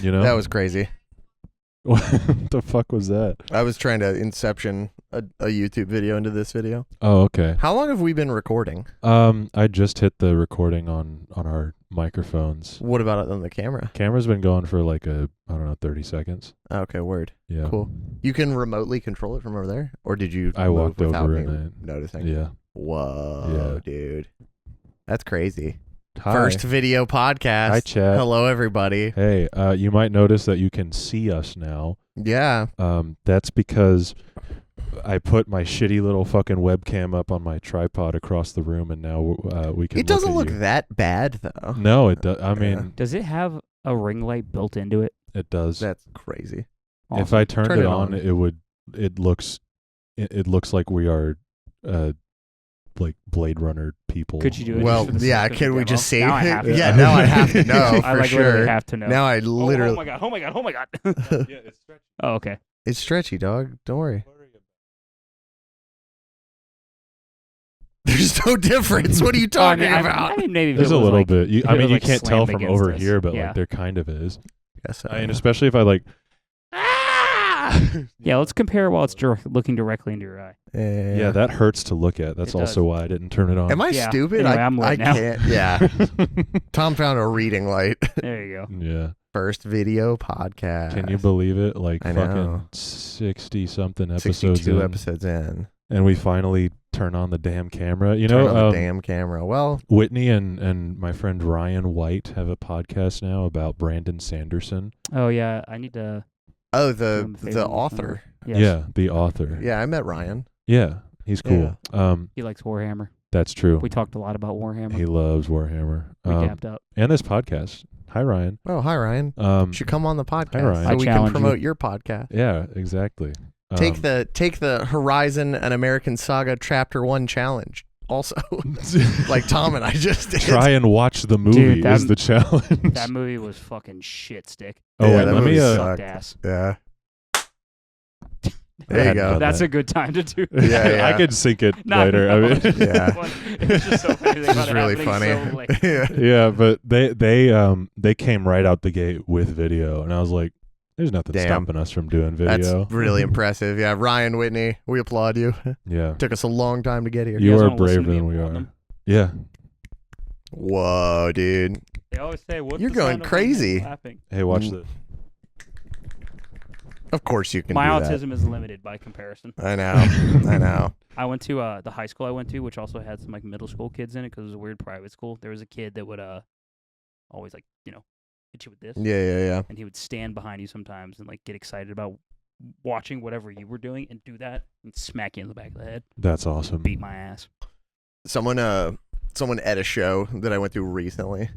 You know? That was crazy. What the fuck was that? I was trying to inception a YouTube video into this video. Oh, okay. How long have we been recording? I just hit the recording on our microphones. What about it on the camera? Camera's been going for like 30 seconds. Okay, word. Yeah. Cool. You can remotely control it from over there? Or did you I move walked without over me and noticing? Yeah. Whoa, Yeah. dude. That's crazy. Hi. First video podcast. Hi, chat. Hello, everybody. Hey, you might notice that you can see us now. Yeah. That's because I put my shitty little fucking webcam up on my tripod across the room, and now we can. It doesn't look look that bad, though. No, it does. I mean, does it have a ring light built into it? it does. That's crazy. Awesome. If I turned Turn it it on, on. it would. It looks like we are, like Blade Runner people. Could you do it? Well, just for the yeah, sake of can the we demo? just save Now I it? have to Yeah, know. now I have to know I for like sure. literally have to know. Now I Oh literally. my god! Oh my god! Oh my god! Yeah, it's stretchy. Oh, okay. It's stretchy, dog. Don't worry. There's no difference. What are you talking about? I mean, maybe if There's it a was little like, bit. You, if I it mean, was, you like, can't tell slammed from against over us. here, but Yeah. like there kind of is. Yes, And especially if I like. Yeah, let's compare while it's looking directly into your eye. Yeah, that hurts to look at. That's It also does. why I didn't turn it on. Am I Yeah. stupid? Anyway, I, I'm lit I now. can't. Yeah. Tom found a reading light. There you go. Yeah. First video podcast. Can you believe it? Like I fucking know. 60 something episodes 62 in, episodes in. and we finally turn on the damn camera. You Turn know, on the damn camera. Well, Whitney and my friend Ryan White have a podcast now about Brandon Sanderson. Oh yeah, I need to. oh, do him a favor the and author. Yes. Yeah, the author. Yeah, I met Ryan. Yeah, he's cool. He likes Warhammer. That's true. We talked a lot about Warhammer. He loves Warhammer. We gapped up. And this podcast. Hi, Ryan. Oh, hi, Ryan. You should come on the podcast Ryan. so I we can challenge promote you. your podcast. Yeah, exactly. Take the Horizon and American Saga Chapter 1 challenge. Also, like Tom and I just did. Try and watch the movie Dude, is the challenge. That movie was fucking shit stick. Oh, Yeah, wait, that let me. movie Sucked sucked. ass. Yeah. I There you hadn't go. done That's that. a good time to do. Yeah. I could sync it Not later. no, I mean, Yeah. It's just so funny. This is really funny. Yeah. yeah, but they came right out the gate with video, and I was like, "There's nothing Damn. stopping us from doing video." That's really impressive. Yeah, Ryan Whitney, we applaud you. Yeah, Took us a long time to get here. you guys are wanna listen to braver me than we applaud are. them? Yeah. Whoa, dude. They always say, "What's You're the going sound of crazy. laughing?" Hey, watch Mm. this. Of course you can My do that. autism is limited by comparison. I know. I know. I went to the high school I went to, which also had some like middle school kids in it because it was a weird private school. There was a kid that would always like hit you with this, Yeah. and he would stand behind you sometimes and like get excited about watching whatever you were doing and do that and smack you in the back of the head, That's awesome. beat my ass. Someone at a show that I went to recently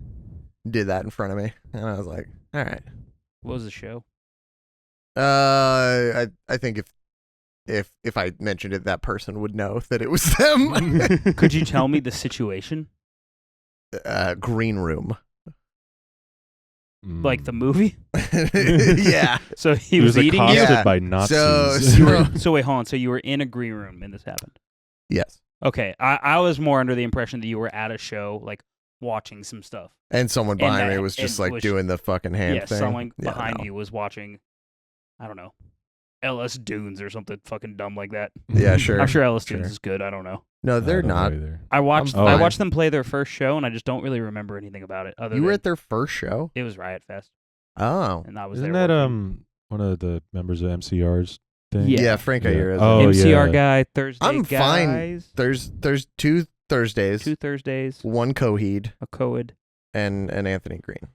did that in front of me, and I was like, all right. What was the show? I think if I mentioned it, that person would know that it was them. Could you tell me the situation? Green room. Like the movie? Yeah. So he He was eating you? accosted Yeah. by Nazis. So wait, hold on. So you were in a green room and this happened? Yes. Okay. I was more under the impression that you were at a show, like watching some stuff. And someone behind me that- was just and like was- doing the fucking hand Yeah, thing. someone Yeah, behind no. you was watching, I don't know, LS Dunes or something fucking dumb like that. Yeah, sure. I'm sure LS Dunes sure. is good. I don't know. No, I they're don't know not. either. I watched I'm I fine. watched them play their first show, and I just don't really remember anything about it. Other You were than at their first show? it was Riot Fest, Oh. and I was Isn't there. that working. one of the members of MCR's thing? Yeah. Yeah, Frank Yeah. Ayers. Oh, MCR yeah. guy Thursday I'm fine. guys. There's 2 Thursdays, 2 Thursdays, one Coheed, a Coed, and Anthony Green.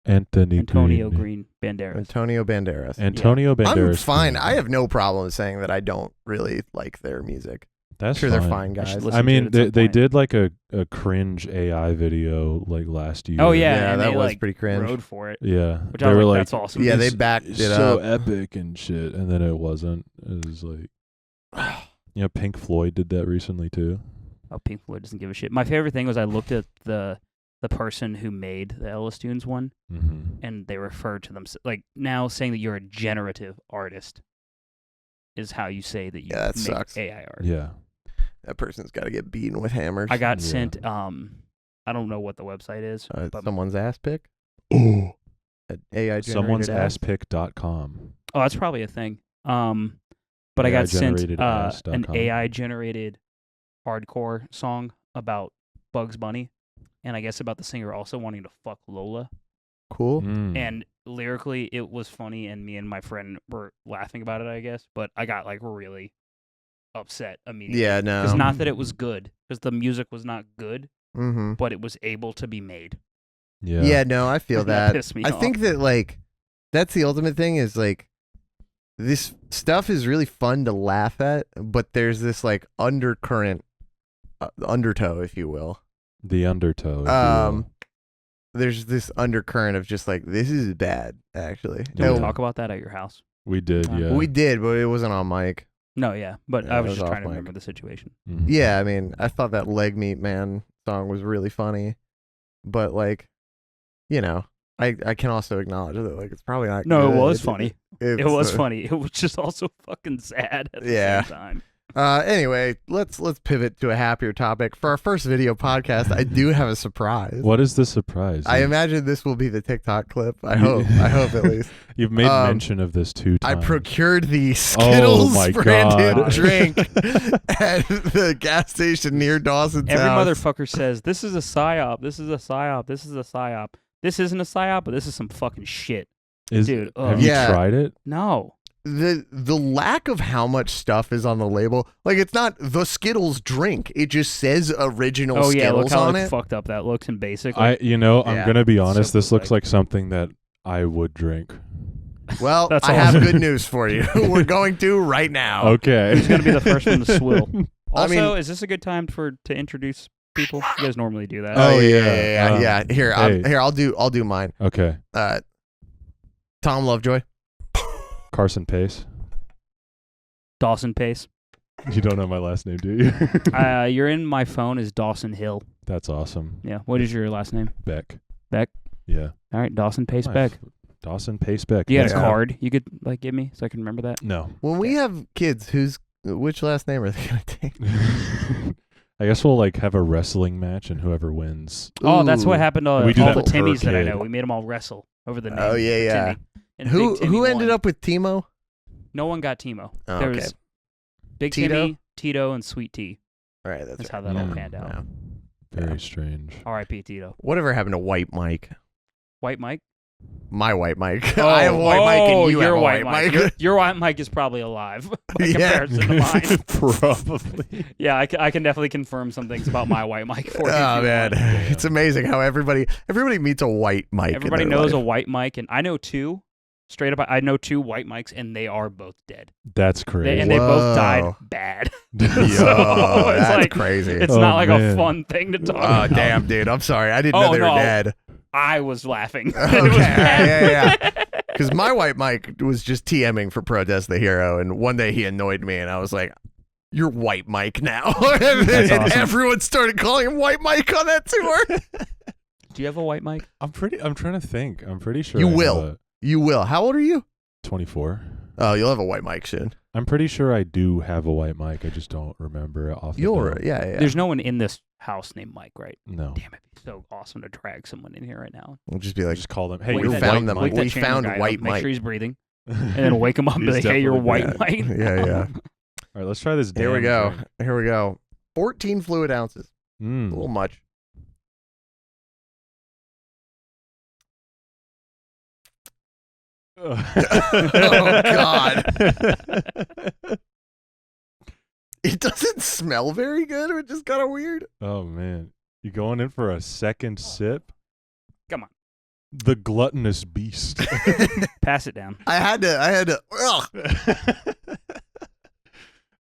Antonio Green Banderas. Antonio Banderas. Antonio Banderas. I'm fine. Green. I have no problem saying that I don't really like their music. That's Sure, fine. they're fine I should guys. listen I to mean, it at some they point. did like a cringe AI video like last year. Oh yeah, Yeah, and that they, was like, pretty cringe. Rode for it, Yeah. which they I was were like, like, that's awesome. Yeah, they it's backed it so up. epic and shit, and then it wasn't. It was like, Pink Floyd did that recently too. Oh, Pink Floyd doesn't give a shit. My favorite thing was I looked at the person who made the Ellis Dunes one, Mm-hmm. and they referred to them like now saying that you're a generative artist is how you say that you Yeah, that make sucks. AI art. Yeah. That person's got to get beaten with hammers. I got Yeah. sent I don't know what the website is, but Someone's ass pick. Oh, AI generated ass. someone'saspick.com. oh, that's probably a thing. But I got sent AI-generated an ass.com. AI generated hardcore song about Bugs Bunny, and I guess about the singer also wanting to fuck Lola. Cool. Mm. And lyrically, it was funny, and me and my friend were laughing about it, I guess. But I got like really upset immediately. Yeah, no. Because not that it was good, because the music was not good, Mm-hmm. but it was able to be made. Yeah, no, I feel That that. pissed me I off. think that like that's the ultimate thing is like this stuff is really fun to laugh at, but there's this like undercurrent, undertow, if you will. The undertow. if you will. There's this undercurrent of just like this is bad, actually. Did we Yeah. talk about that at your house? We did, yeah. We did, but it wasn't on mic. No, yeah. But Yeah, I it was was just off trying to mic. remember the situation. Mhm. Yeah, I mean, I thought that Leg Meat Man song was really funny, but like, you know, I can also acknowledge that like it's probably not. No, good. it was funny. It's, It was funny. It was just also fucking sad at the Yeah. same time. Anyway, let's pivot to a happier topic. For our first video podcast, I do have a surprise. What is the surprise? I imagine this will be the TikTok clip. I hope at least. You've made Um, mention of this 2 I times. procured the Skittles my branded God. drink at the gas station near Dawson's Every house. motherfucker says, this is a psyop, this is a psyop, this is a psyop. This isn't a psyop, but this is some fucking shit. Dude, have you Yeah. tried it? No. The lack of how much stuff is on the label, like it's not the Skittles drink. It just says original Oh, yeah, look Skittles how on like, it. fucked up that looks and basic. I'm Yeah. gonna be honest. So This looks bootleg. like something that I would drink. Well, That's I have awesome. good news for you. We're going to right now. Okay. Who's going to be the first one to swill? I Also, mean- is this a good time to introduce people? You guys normally do that. Oh, yeah. yeah. Here, Hey. I'll do mine. Okay. Tom Lovejoy. Carson Pace. Dawson Pace. You don't know my last name, do you? You're in my phone is Dawson Hill. That's awesome. Yeah. What is your last name? Beck. Beck? Yeah. All right, Dawson Pace My Beck. Dawson Pace Beck. You got Yeah. a card you could like give me so I can remember that? No. When we have kids, which last name are they gonna take? I guess we'll like have a wrestling match and whoever wins. Oh, that's what Ooh. happened to We do all that the per Timmys that I kid. know. We made them all wrestle over the name. Oh, yeah, for yeah. Timmy. And Who Big Timmy ended won. up with Timo? No one got Timo. Oh, There okay. was Big Tito? Timmy, Tito, and Sweet Tea. All right, that's That's right. how that all Mm. panned out. Yeah. Very Yeah. strange. R.I.P. Tito. Whatever happened to White Mike? White Mike? My White Mike. I have a White Mike and you have your a White White Mike. Your White Mike is probably alive by Yeah. comparison to mine. Probably. Yeah, I can definitely confirm some things about my White Mike for you. Oh if you man, want. it's amazing how everybody meets a White Mike. in Everybody their knows a life. White Mike, and I know two. Straight up, I know two White Mikes, and they are both dead. That's crazy. And they both died Whoa. bad. Yo, So it's that's like- crazy. It's Oh, not like man. a fun thing to talk Oh about. damn, dude! I'm sorry. I didn't know Oh, they were no. dead. I was laughing. Okay, It was bad. yeah. Because my White Mike was just TMing for Protest the Hero, and one day he annoyed me, and I was like, "You're White Mike now," and awesome. everyone started calling him White Mike on that tour. Do you have a White Mike? I'm trying to think. I'm pretty sure You I have will. a You will. How old are you? 24. Oh, you'll have a White Mike soon. I'm pretty sure I do have a white mic. I just don't remember it off the You'll, dome. yeah. There's no one in this house named Mike, right? No. Damn, it'd be so awesome to drag someone in here right now. We'll just be I like, just call them. Hey, Wake you're that- found white them. Mike. Wake that We chamber found guy up, White make Mike. sure he's breathing, and then wake him up and be He's like, "Hey, you're definitely White breathing. Mike." Yeah. All right, let's try this. Here we damn go. drink. Here we go. 14 fluid ounces. A little Mm. much. Oh, God. It doesn't smell very good. It just kind of weird. Oh man, you going in for a second sip? Come on. The gluttonous beast. Pass it down. I had to. Ugh.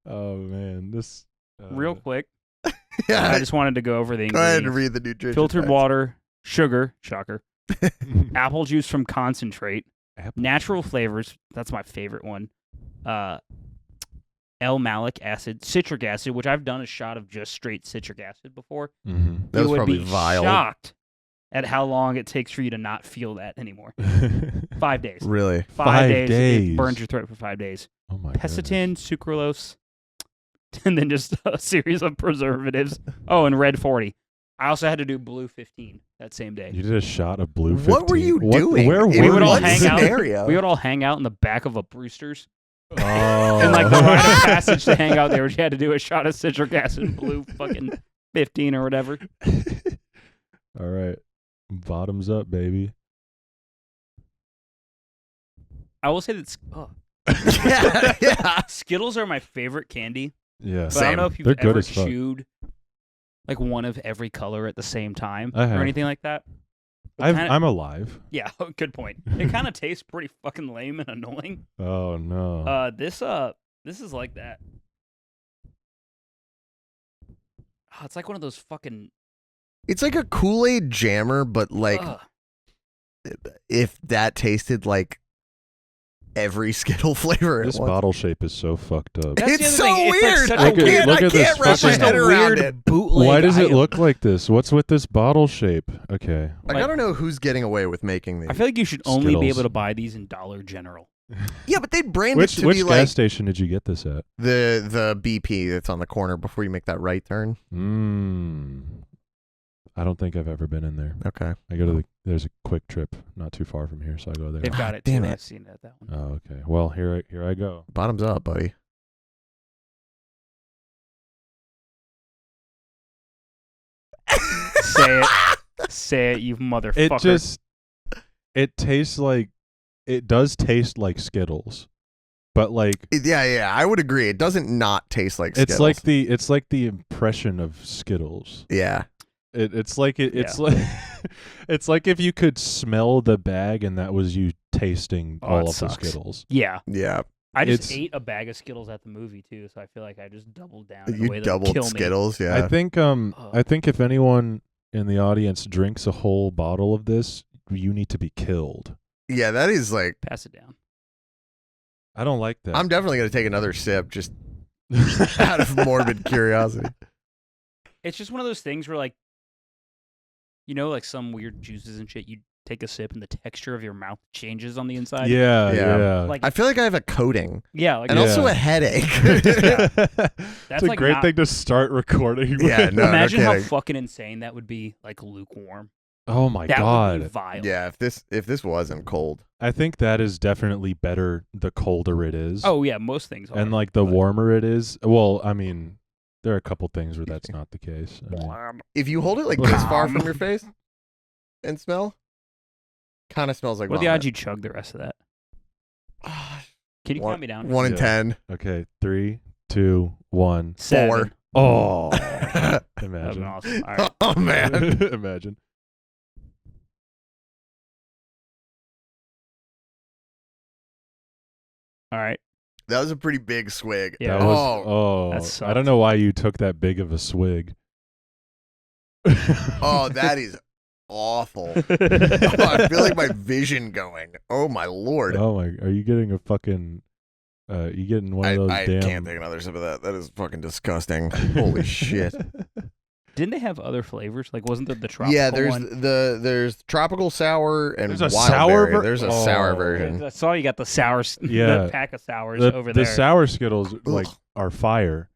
Oh man, this. Real quick, Yeah. I just wanted to go over the Go ahead and ingredients. read the nutrition. Filtered facts. water, sugar, shocker, apple juice from concentrate, Apple. natural flavors. That's my favorite one. L-malic acid, citric acid, which I've done a shot of just straight citric acid before. Mhm. That You was would probably be vile. shocked at how long it takes for you to not feel that anymore. 5 days. Really? 5 days. days. It burns your throat for 5 days. Oh my. Pecitin, sucralose, and then just a series of preservatives. Oh, and red 40. I also had to do blue 15 that same day. You did a shot of blue 15. What were you doing? Where In we were would all you? what hang out. scenario? We would all hang out in the back of a Brewster's. Oh. And like the rite of passage to hang out there, you had to do a shot of citric acid blue fucking 15 or whatever. All right. Bottoms up, baby. I will say that yeah. Skittles are my favorite candy. Yeah. But I don't know if They're you've good ever as fuck. chewed like one of every color at the same time I have. or anything like that. I'm alive. Yeah, good point. It kind of tastes pretty fucking lame and annoying. Oh no. This is like that. Oh, it's like one of those fucking. It's like a Kool-Aid jammer, but like Ugh. if that tasted like every Skittle flavor at This once. bottle shape is so fucked up. That's the It's other so thing. It's like weird. such I a Look at- can't, look I at this can't wrap my fucking- head around weird it. bootleg Why does it item. look like this? What's with this bottle shape? Okay. Like, I don't know who's getting away with making these. I feel like you should only be Skittles. able to buy these in Dollar General. Yeah, but they brand Which it to which be gas like station did you get this at? the BP that's on the corner before you make that right turn. I don't think I've ever been in there. Okay. I go to there's a quick trip not too far from here, so I go there. They've got it damn too. it. I've seen it at that one. Oh, okay. Well, here I go. Bottoms up, buddy. Say it, you motherfucker. It tastes like it does taste like Skittles, but like Yeah, I would agree. It doesn't not taste like Skittles. it's like the impression of Skittles. Yeah. It's like it's like if you could smell the bag and that was you tasting Oh, all it of the sucks. Skittles. Yeah. Yeah. I just It's- ate a bag of Skittles at the movie too, so I feel like I just doubled down in a way You that doubled kill me. Skittles, yeah. I think if anyone in the audience drinks a whole bottle of this, you need to be killed. Yeah, that is like Pass it down. I don't like that. I'm definitely gonna take another sip just out of morbid curiosity. It's just one of those things where, like, you know, like some weird juices and shit, you take a sip and the texture of your mouth changes on the inside. yeah, Yeah. yeah. Like, I feel like I have a coating yeah, like and Yeah. also a headache. It's a like great not- thing to start recording. Yeah, with. no, imagine how kidding. fucking insane that would be, like lukewarm. Oh my That would be god. vile. Yeah, if this wasn't cold. I think that is definitely better the colder it is. Oh yeah, most things are. and like the but- warmer it is. Well, I mean, there are a couple things where that's not the case. I mean, If you hold it like this far from your face and smell, kind of smells like What are the vomit. odds you chug the rest of that? Can you count me down? 1 in Yeah. 10. okay, 3, 2, 1. 7. Oh, That'd been imagine. awesome. All right. Oh man. Imagine. All right. That was a pretty big swig. Yeah. That was, That I sucked. don't know why you took that big of a swig. Oh, that is awful. Oh, I feel like my vision going. Oh my lord. Oh my! Are you getting a fucking? You getting one of those I damn? can't take another sip of that. That is fucking disgusting. Holy shit. Didn't they have other flavors? Like, wasn't there the tropical Yeah, there's one? there's tropical sour and There's a wild sour berry. There's a sour Oh. version. I saw you got the sour, Yeah. the pack of sours the, over the there. sour Skittles like Ugh. are fire.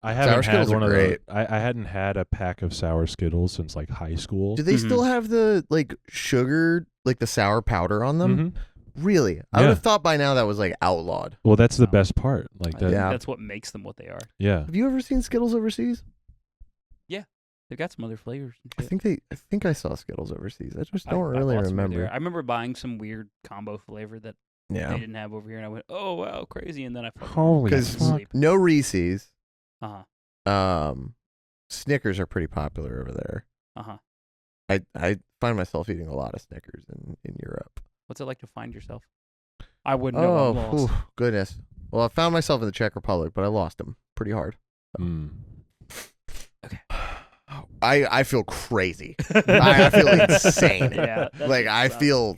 I haven't had Skittles are one of great. those. I hadn't had a pack of sour Skittles since like high school. Do they Mhm. still have the like sugar, like the sour powder on them? Mhm. Really? I Yeah. would have thought by now that was like outlawed. Well, that's the Oh. best part. Like I that. think Yeah. that's what makes them what they are. Yeah. Have you ever seen Skittles overseas? They've got some other flavors. And I shit. think I saw Skittles overseas. I just I- don't I really bought some over remember. there. I remember buying some weird combo flavor that they Yeah. didn't have over here, and I went, "Oh wow, crazy!" And then I fucking Holy got Because to sleep. no Reese's. Uh Snickers are pretty popular over there. huh. I find myself eating a lot of Snickers in Europe. What's it like to find yourself? I wouldn't know. I'm lost. Oh, goodness. Well, I found myself in the Czech Republic, but I lost them pretty hard. Mm. I feel crazy. I feel insane. Yeah, that Like shit I sucks. feel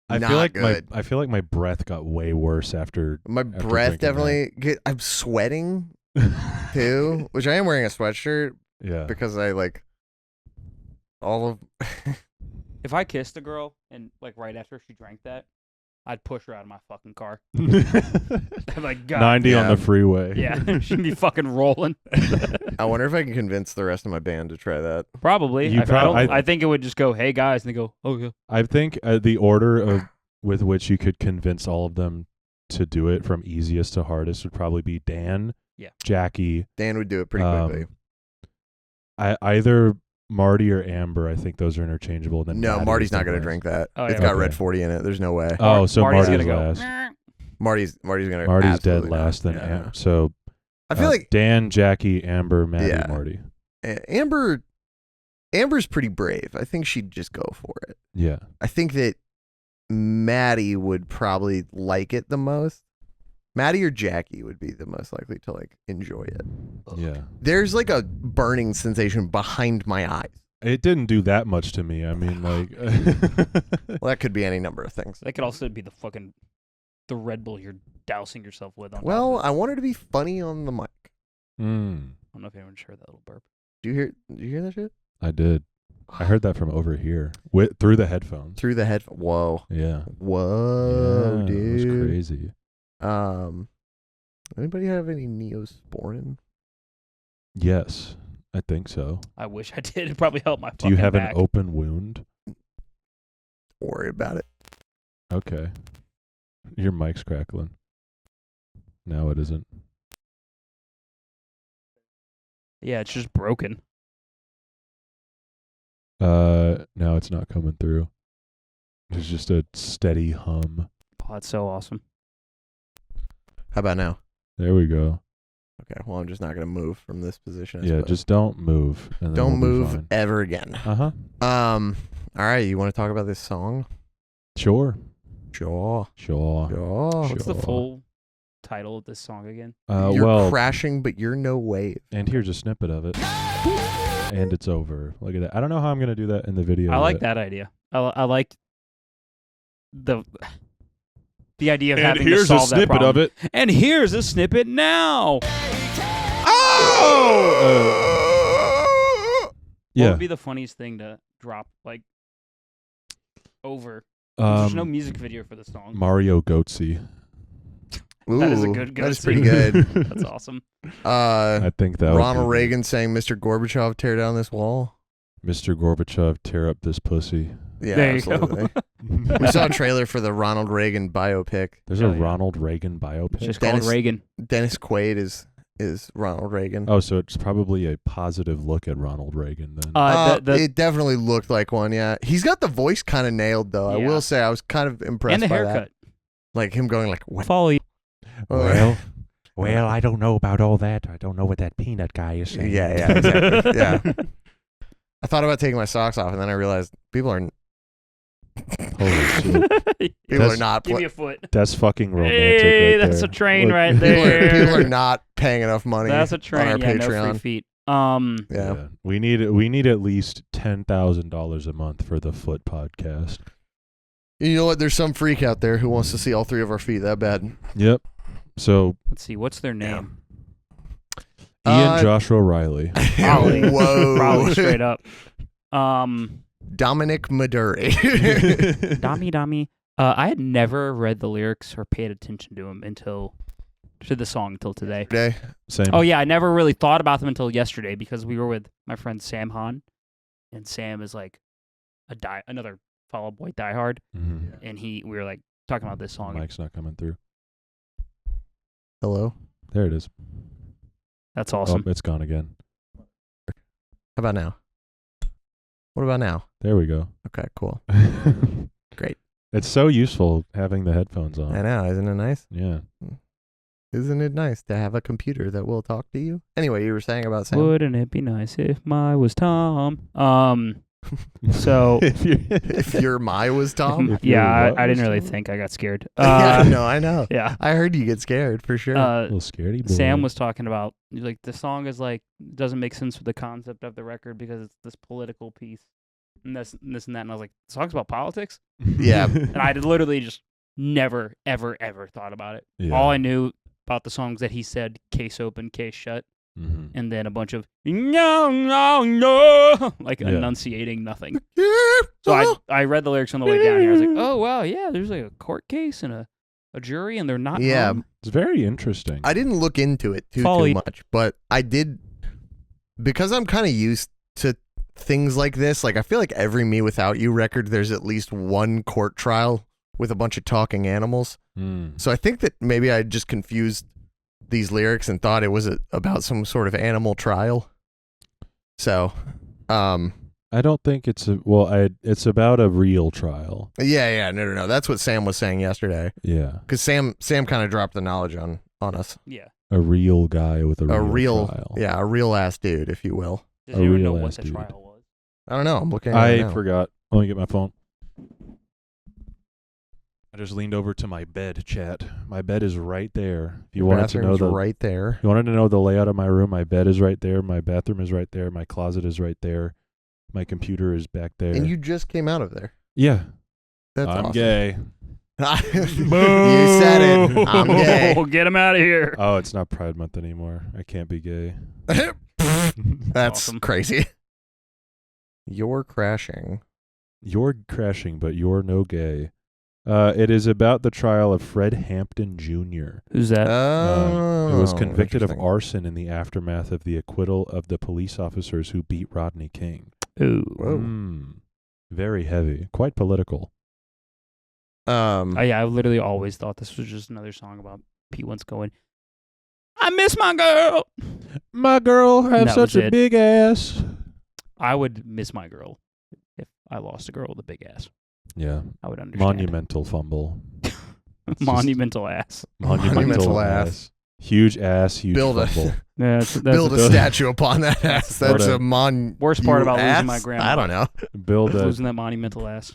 I not feel like good. my my breath got way worse after. My after breath drinking definitely I'm sweating too, which I am wearing a sweatshirt Yeah. because I like all of If I kissed a girl and like right after she drank that, I'd push her out of my fucking car. I'm like, God. 90 on the freeway. Yeah, she'd be fucking rolling. I wonder if I can convince the rest of my band to try that. Probably. I think it would just go, hey guys, and they go, oh yeah. I think the order with which you could convince all of them to do it from easiest to hardest would probably be Dan, Jackie. Dan would do it pretty quickly. Either Marty or Amber. I think those are interchangeable. Then no, Maddie Marty's is not going to last. drink that. Oh, It's yeah. got red 40 in it. There's no way. Oh, so Marty's Marty's gonna last. go. Marty's going to. Marty's dead last. Then so I feel like Dan, Jackie, Amber, Maddie, Marty. Amber's pretty brave. I think she'd just go for it. Yeah. I think that Maddie would probably like it the most. Maddie or Jackie would be the most likely to like enjoy it. Yeah. There's like a burning sensation behind my eyes. It didn't do that much to me. I mean, like. Well, that could be any number of things. That could also be the Red Bull you're dousing yourself with. On Well, top of it. I wanted to be funny on the mic. I don't know if anyone heard that little burp. Did you hear that shit? I did. I heard that from over here through the headphones. Through the headphone. Whoa. Yeah. Whoa, Yeah, dude. it was crazy. Anybody have any Neosporin? Yes, I think so. I wish I did. It probably helped my Do you have back. an open wound? Don't worry about it. Okay. Your mic's crackling. No, it isn't. Yeah, it's just broken. No, it's not coming through. There's just a steady hum. Oh, that's so awesome. How about now? There we go. Okay, well, I'm just not going to move from this position. I Yeah, suppose. just don't move. And then don't we'll be move fine. ever again. Uh-huh. All right, you want to talk about this song? Sure. Sure. What's the Sure. full title of this song again? You're crashing, but you're no wave. And here's a snippet of it. And it's over. Look at that. I don't know how I'm going to do that in the video. I like yet. that idea. I like the idea of And having here's to a solve that snippet problem. of it. And here's a snippet now. Oh! What Yeah. would be the funniest thing to drop like over? There's no music video for the song. Mario Goatsy. That is a Ooh, good That's goatee. pretty good. That's awesome. I think that Ronald would be Reagan saying, "Mr. Gorbachev, tear down this wall." Mr. Gorbachev, tear up this pussy. Yeah, There you absolutely. We saw a trailer for the Ronald Reagan biopic. There's Hell a yeah. Ronald Reagan biopic. It's just Dennis- called Reagan. Dennis Quaid is Ronald Reagan. Oh, so it's probably a positive look at Ronald Reagan then. It definitely looked like one. Yeah, he's got the voice kind of nailed though. I Yeah. will say I was kind of impressed And the by haircut. that. Like him going like, "What?" Follow you. well, I don't know about all that. I don't know what that peanut guy is saying. Yeah, exactly. Yeah. I thought about taking my socks off, and then I realized people are Holy shit. not. Give me a foot. That's fucking romantic. Hey, right that's there. a train Look, right People there. are not paying enough money. That's a train. on our Yeah, Patreon. no free feet. Yeah. We need at least $10,000 a month for the Foot podcast. You know what? There's some freak out there who wants to see all three of our feet that bad. Yep. So Let's see. What's their name? Ian Joshua Riley. Probably. Whoa. Probably straight up. Dominic Maduri. Dami. I had never read the lyrics or paid attention to them to the song until today. Today. Same. Oh yeah, I never really thought about them until yesterday because we were with my friend Sam Hahn, and Sam is like another Fall Out Boy diehard, Mhm. and we were like talking about this song. Mike's not coming through. Hello. There it is. That's awesome. Oh, it's gone again. How about now? What about now? There we go. Okay, cool. Great. It's so useful having the headphones on. I know, isn't it nice? Yeah. Isn't it nice to have a computer that will talk to you? Anyway, you were saying about Sam. Wouldn't it be nice if I was Tom? So If your my was Tom? If your yeah, what I didn't was really Tom? think. I got scared. Yeah, no, I know. Yeah. I heard you get scared for sure. A little scaredy boy. Sam was talking about like the song is like doesn't make sense with the concept of the record because it's this political piece and this and that, and I was like, the song's about politics, Yeah. and I literally just never ever thought about it. Yeah. All I knew about the songs that he said, case open, case shut, Mhm. and then a bunch of no, like Yeah. enunciating nothing. So I read the lyrics on the way down here. I was like, oh, wow, yeah, there's like a court case and a jury, and they're not home. It's very interesting. I didn't look into it too much, but I did, because I'm kind of used to things like this. Like, I feel like every Me Without You record, there's at least one court trial with a bunch of talking animals. So I think that maybe I just confused these lyrics and thought it was about some sort of animal trial. So, I don't think it's it's about a real trial. Yeah, no. That's what Sam was saying yesterday. Yeah, because Sam kind of dropped the knowledge on us. Yeah, a real guy with a real trial. Yeah, a real ass dude, if you will. Does anyone know what the trial was? I don't know. I'm looking at it now. I forgot. Let me get my phone. I just leaned over to my bed, chat. My bed is right there. If you wanted to know right there. You wanted to know the layout of my room, my bed is right there, my bathroom is right there, my closet is right there, my computer is back there. And you just came out of there. Yeah. That's I'm awesome. gay. You said it. I'm gay. Get him out of here. Oh, it's not Pride Month anymore. I can't be gay. That's awesome. Crazy. You're crashing. You're crashing, but you're no gay. It is about the trial of Fred Hampton Jr. Who's that? Who was convicted of arson in the aftermath of the acquittal of the police officers who beat Rodney King. Ooh. Very heavy. Quite political. I literally always thought this was just another song about Pete Wentz going, I miss my girl. My girl has such a big ass. I would miss my girl if I lost a girl with a big ass. Yeah. I would understand. Monumental fumble. Monumental ass. Monumental ass. Huge ass, huge fumble. Build a statue upon that ass. That's a worst part about losing my grandma. I don't know. Losing that monumental ass.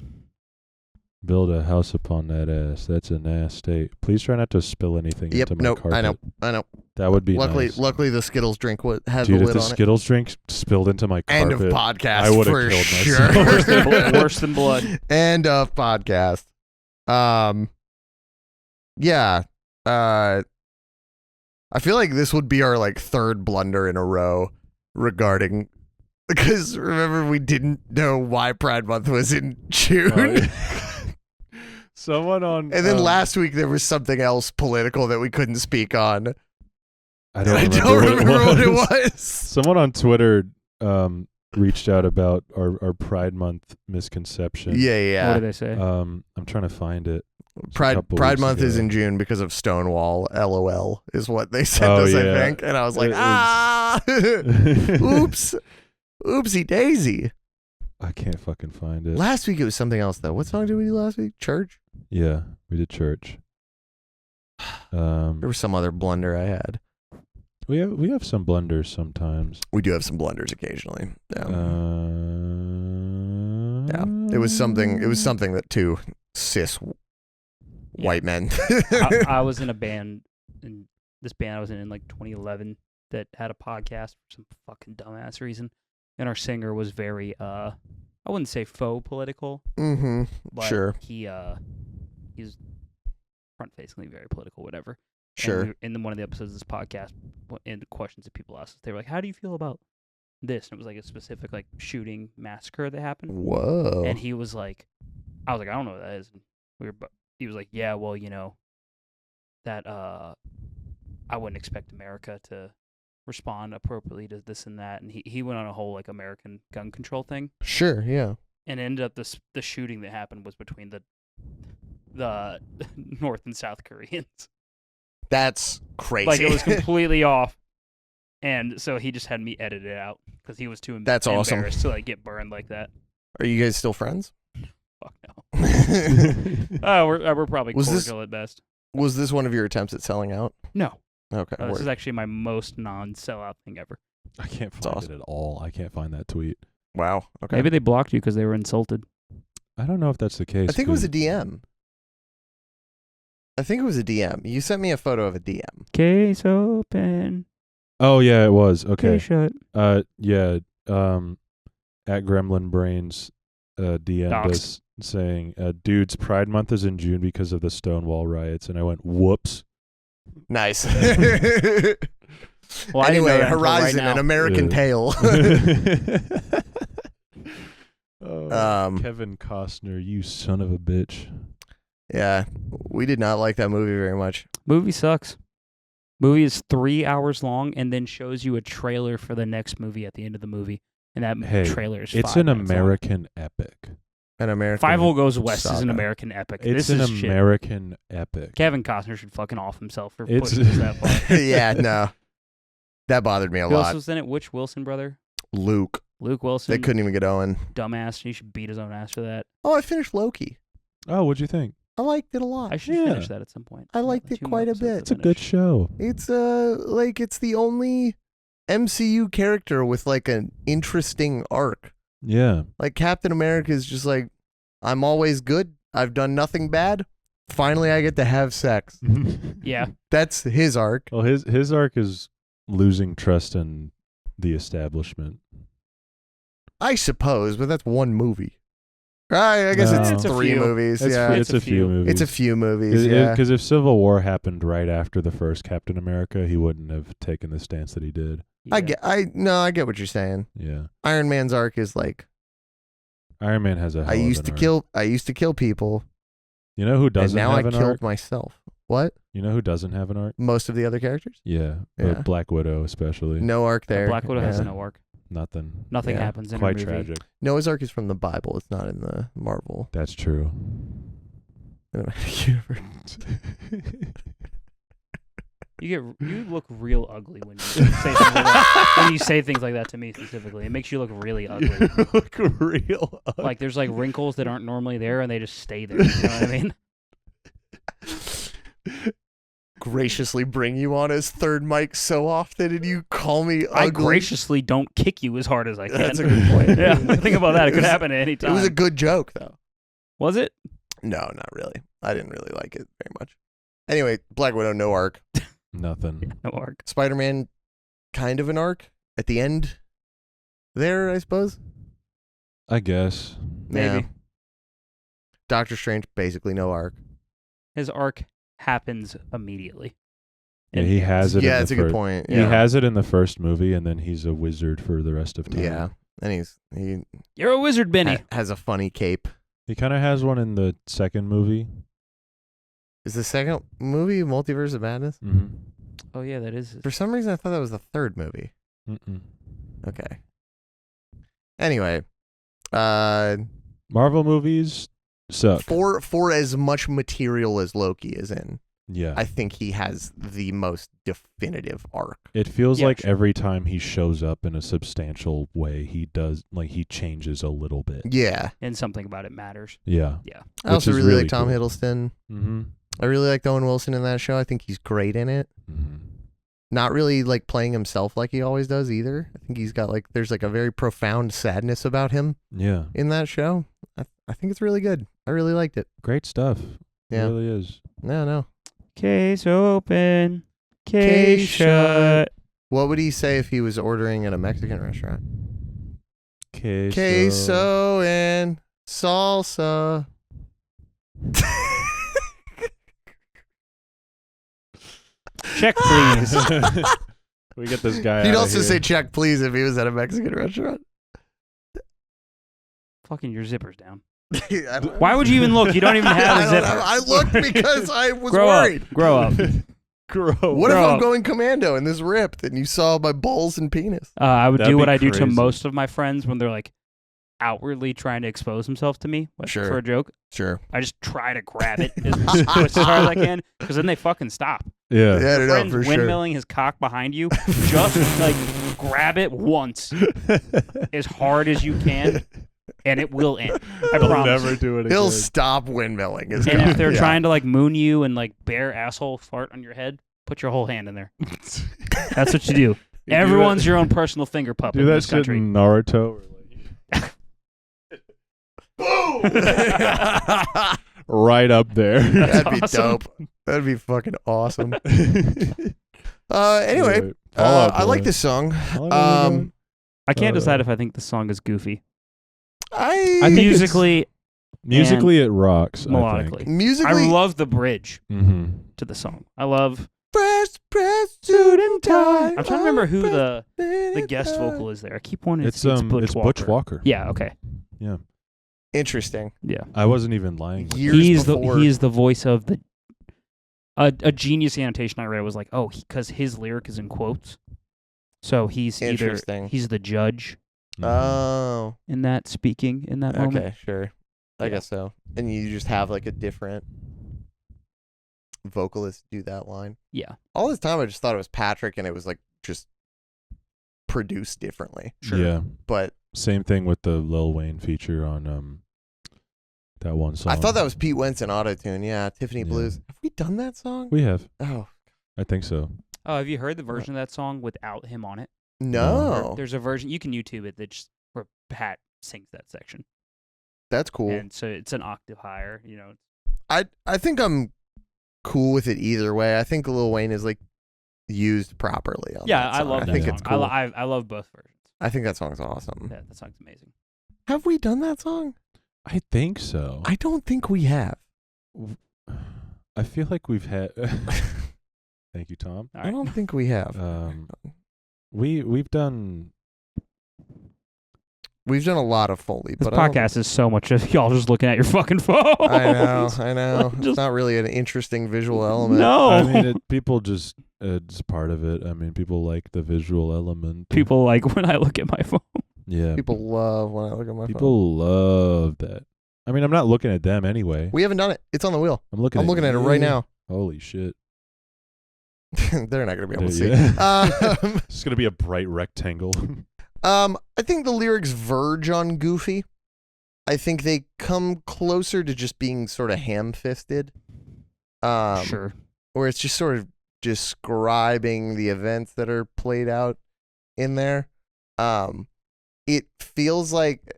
Build a house upon that ass. That's a nasty state. Please try not to spill anything into my carpet. I know. That would be nice. Luckily, the Skittles drink had the lid on it. Dude, if the Skittles drink spilled into my carpet, end of podcast. I would have killed myself. Worse than blood. End of podcast. Yeah. I feel like this would be our third blunder in a row regarding, because remember we didn't know why Pride Month was in June. Oh, yeah. Someone on and then last week there was something else political that we couldn't speak on. I don't remember what it was. Someone on Twitter reached out about our Pride Month misconception. Yeah. What did they say? I'm trying to find it. Pride Month is in June because of Stonewall. LOL is what they sent us, yeah. I think. And I was like, oops. Oopsie daisy. I can't fucking find it. Last week it was something else, though. What song did we do last week? Church? Yeah, we did Church. There was some other blunder I had. We have some blunders sometimes. We do have some blunders occasionally. Yeah. Yeah. It was something that two cis white men. I was in a band, and this band I was in 2011 that had a podcast for some fucking dumbass reason, and our singer was very I wouldn't say faux political. Mm-hmm. But sure. He's front facingly very political, whatever. Sure. And in one of the episodes of this podcast, in the questions that people asked us, they were like, "How do you feel about this?" And it was a specific shooting massacre that happened. Whoa. And he was like, "I was like, I don't know what that is." And he was like, "Yeah, well, that I wouldn't expect America to respond appropriately to this and that." And he went on a whole American gun control thing. Sure. Yeah. And it ended up the shooting that happened was between the North and South Koreans. That's crazy. It was completely off. And so he just had me edit it out because he was too That's awesome. embarrassed to get burned like that. Are you guys still friends? Fuck no. We're probably cordial at best. Was this one of your attempts at selling out? No. Okay. This is actually my most non-sellout thing ever. I can't find it at all. I can't find that tweet. Wow. Okay. Maybe they blocked you because they were insulted. I don't know if that's the case. I think it was a DM. You sent me a photo of a DM. Case open. Oh yeah, it was. Okay. Case shut. Yeah. At Gremlin Brains, DM'd us saying, "Dudes, Pride Month is in June because of the Stonewall riots," and I went, "Whoops." Nice. Well, anyway, Horizon, an American Tale. Kevin Costner, you son of a bitch. Yeah, we did not like that movie very much. Movie sucks. Movie is 3 hours long and then shows you a trailer for the next movie at the end of the movie. And that trailer is 5 it's an minutes American epic. An American Five O Goes West saga. is an American epic. It's this an is American epic. Kevin Costner should fucking off himself for It's- pushing this that far. Yeah, no. That bothered me a Who else lot. was in it? Which Wilson brother? Luke. Luke Wilson. They couldn't even get Owen. Dumbass. He should beat his own ass for that. Oh, I finished Loki. Oh, what'd you think? I liked it a lot. I should Yeah. finish that at some point. I liked it 2 more quite a episodes bit. to It's a good finish. show. It's it's the only MCU character with like an interesting arc. Yeah. Like Captain America is just like, I'm always good. I've done nothing bad. Finally, I get to have sex. Yeah. That's his arc. Well, his arc is losing trust in the establishment. I suppose, but that's one movie. I guess No. it's It's a 3 few. movies. It's, Yeah, it's a few movies. it's a few movies. Yeah, Because if Civil War happened right after the first Captain America, he wouldn't have taken the stance that he did. I get what you're saying. Yeah. Iron Man's arc is like, Iron Man has a hell I of used an to arc. kill. I used to kill people, You know who and doesn't now I have an killed arc? myself. What? You know who doesn't have an arc? Most of the other characters? Yeah. Yeah. But Black Widow especially. No arc there. Black Widow has Yeah. no arc. Nothing. Nothing Yeah. happens in Quite her movie. tragic. Noah's arc is from the Bible. It's not in the Marvel That's true. Cinematic Universe. You look real ugly when you say things like that. When you say things like that to me specifically, it makes you look really ugly. Look real. Like there's like wrinkles that aren't normally there and they just stay there. You know what I mean? Graciously bring you on as third mic so often, and you call me ugly. I graciously don't kick you as hard as I can. That's a good point. Yeah, think about that. It could happen at any It time. was a good joke, though. Was it? No, not really. I didn't really like it very much. Anyway, Black Widow, no arc. Nothing. No arc. Spider-Man, kind of an arc at the end. There, I suppose. I guess. Maybe. Yeah. Doctor Strange, basically no arc. His arc happens immediately. Yeah, And he ends. has it. Yeah, in that's the a good first- point. He Yeah. has it in the first movie, and then he's a wizard for the rest of time. Yeah. And he You're a wizard, Benny. has a funny cape. He kind of has one in the second movie. Is the second movie Multiverse of Madness? Mm-hmm. Oh yeah, that is. For some reason, I thought that was the third movie. Mm-mm. Okay. Anyway, Marvel movies suck. for as much material as Loki is in, Yeah. I think he has the most definitive arc. It feels Yeah, like sure. every time he shows up in a substantial way, he changes a little bit. Yeah. And something about it matters. Yeah. I also is really really like Tom cool. Hiddleston. Mm-hmm. I really liked Owen Wilson in that show. I think he's great in it. Mm-hmm. Not really like playing himself like he always does either. I think he's got there's a very profound sadness about him Yeah. in that show. I think it's really good. I really liked it. Great stuff. Yeah. It really is. No. Case open. Case Case shut. What would he say if he was ordering at a Mexican restaurant? Queso. Queso and salsa. Check, please. We get this guy. He'd outta also here. say check please if he was at a Mexican restaurant. Fucking your zipper's down. I don't- Why would you even look? You don't even have I a don't zipper. know. I looked because I was Grow worried. up. Grow up. Grow. What if Grow I'm up. going commando and this ripped and you saw my balls and penis? I would That'd do be what I do to crazy. most of my friends when they're like outwardly trying to expose themselves to me Sure. for a joke. Sure. I just try to grab it as hard as I can because then they fucking stop. Yeah. Yeah, Your no, friend's for sure. windmilling his cock behind you. Just like grab it once as hard as you can, and it will end. I He'll promise. never do it again. He'll stop windmilling. His And cock. if they're Yeah. trying to like moon you and like bare asshole fart on your head, put your whole hand in there. That's what you do. You do Everyone's that- your own personal finger puppet Do in that this shit country. in Naruto. Right up there. That'd be awesome. dope. That'd be fucking awesome. Anyway, Fall Out I like Boy. this song. Fall Out Boy. I can't Uh, decide if I think the song is goofy. I think it's- Musically, Musically, it rocks. melodically. musically, I love the bridge Mm-hmm. to the song. I love. press, suit and tie. I'm trying to remember who the guest vocal is there. I keep wanting to It's say Butch Walker. Yeah. Okay. Yeah. Interesting. Yeah. I wasn't even lying. Years before. He is the voice of the. A genius annotation I read was like, oh, because his lyric is in quotes, so he's Interesting. he's the judge Oh. in that speaking in that moment. Okay, sure. I guess so. And you just have like a different vocalist do that line. Yeah. All this time I just thought it was Patrick and it was like just produced differently. Sure. Yeah. But Same thing with the Lil Wayne feature on that one song. I thought that was Pete Wentz in autotune. Yeah, Tiffany Yeah. Blues. Have we done that song? We have. Oh, I think so. Oh, have you heard the version of that song without him on it? no. There's a version you can YouTube it that just where Pat sings that section, That's cool. and so it's an octave higher. You know. I think I'm cool with it either way. I think Lil Wayne is like used properly on Yeah, that I song. love I that think song. it's cool. I love both versions. I think that song's awesome. Yeah, that song's amazing. Have we done that song? I think so. I don't think we have. I feel like we've had. Thank you, Tom. All I right. don't think we have. We've done. We've done a lot of Foley, This but I don't- podcast is so much of y'all just looking at your fucking phone. I know. It's Just- not really an interesting visual element. No. I mean, people just. It's part of it. I mean, people like the visual element. People like when I look at my phone. Yeah. People love when I look at my phone. People love that. I mean, I'm not looking at them anyway. We haven't done it. It's on the wheel. I'm looking I'm looking at it you. right now. Holy shit. They're not going to be able to see. Yeah. It's just gonna be a bright rectangle. I think the lyrics verge on goofy. I think they come closer to just being sort of ham-fisted. Sure. Where it's just sort of describing the events that are played out in there. It feels like,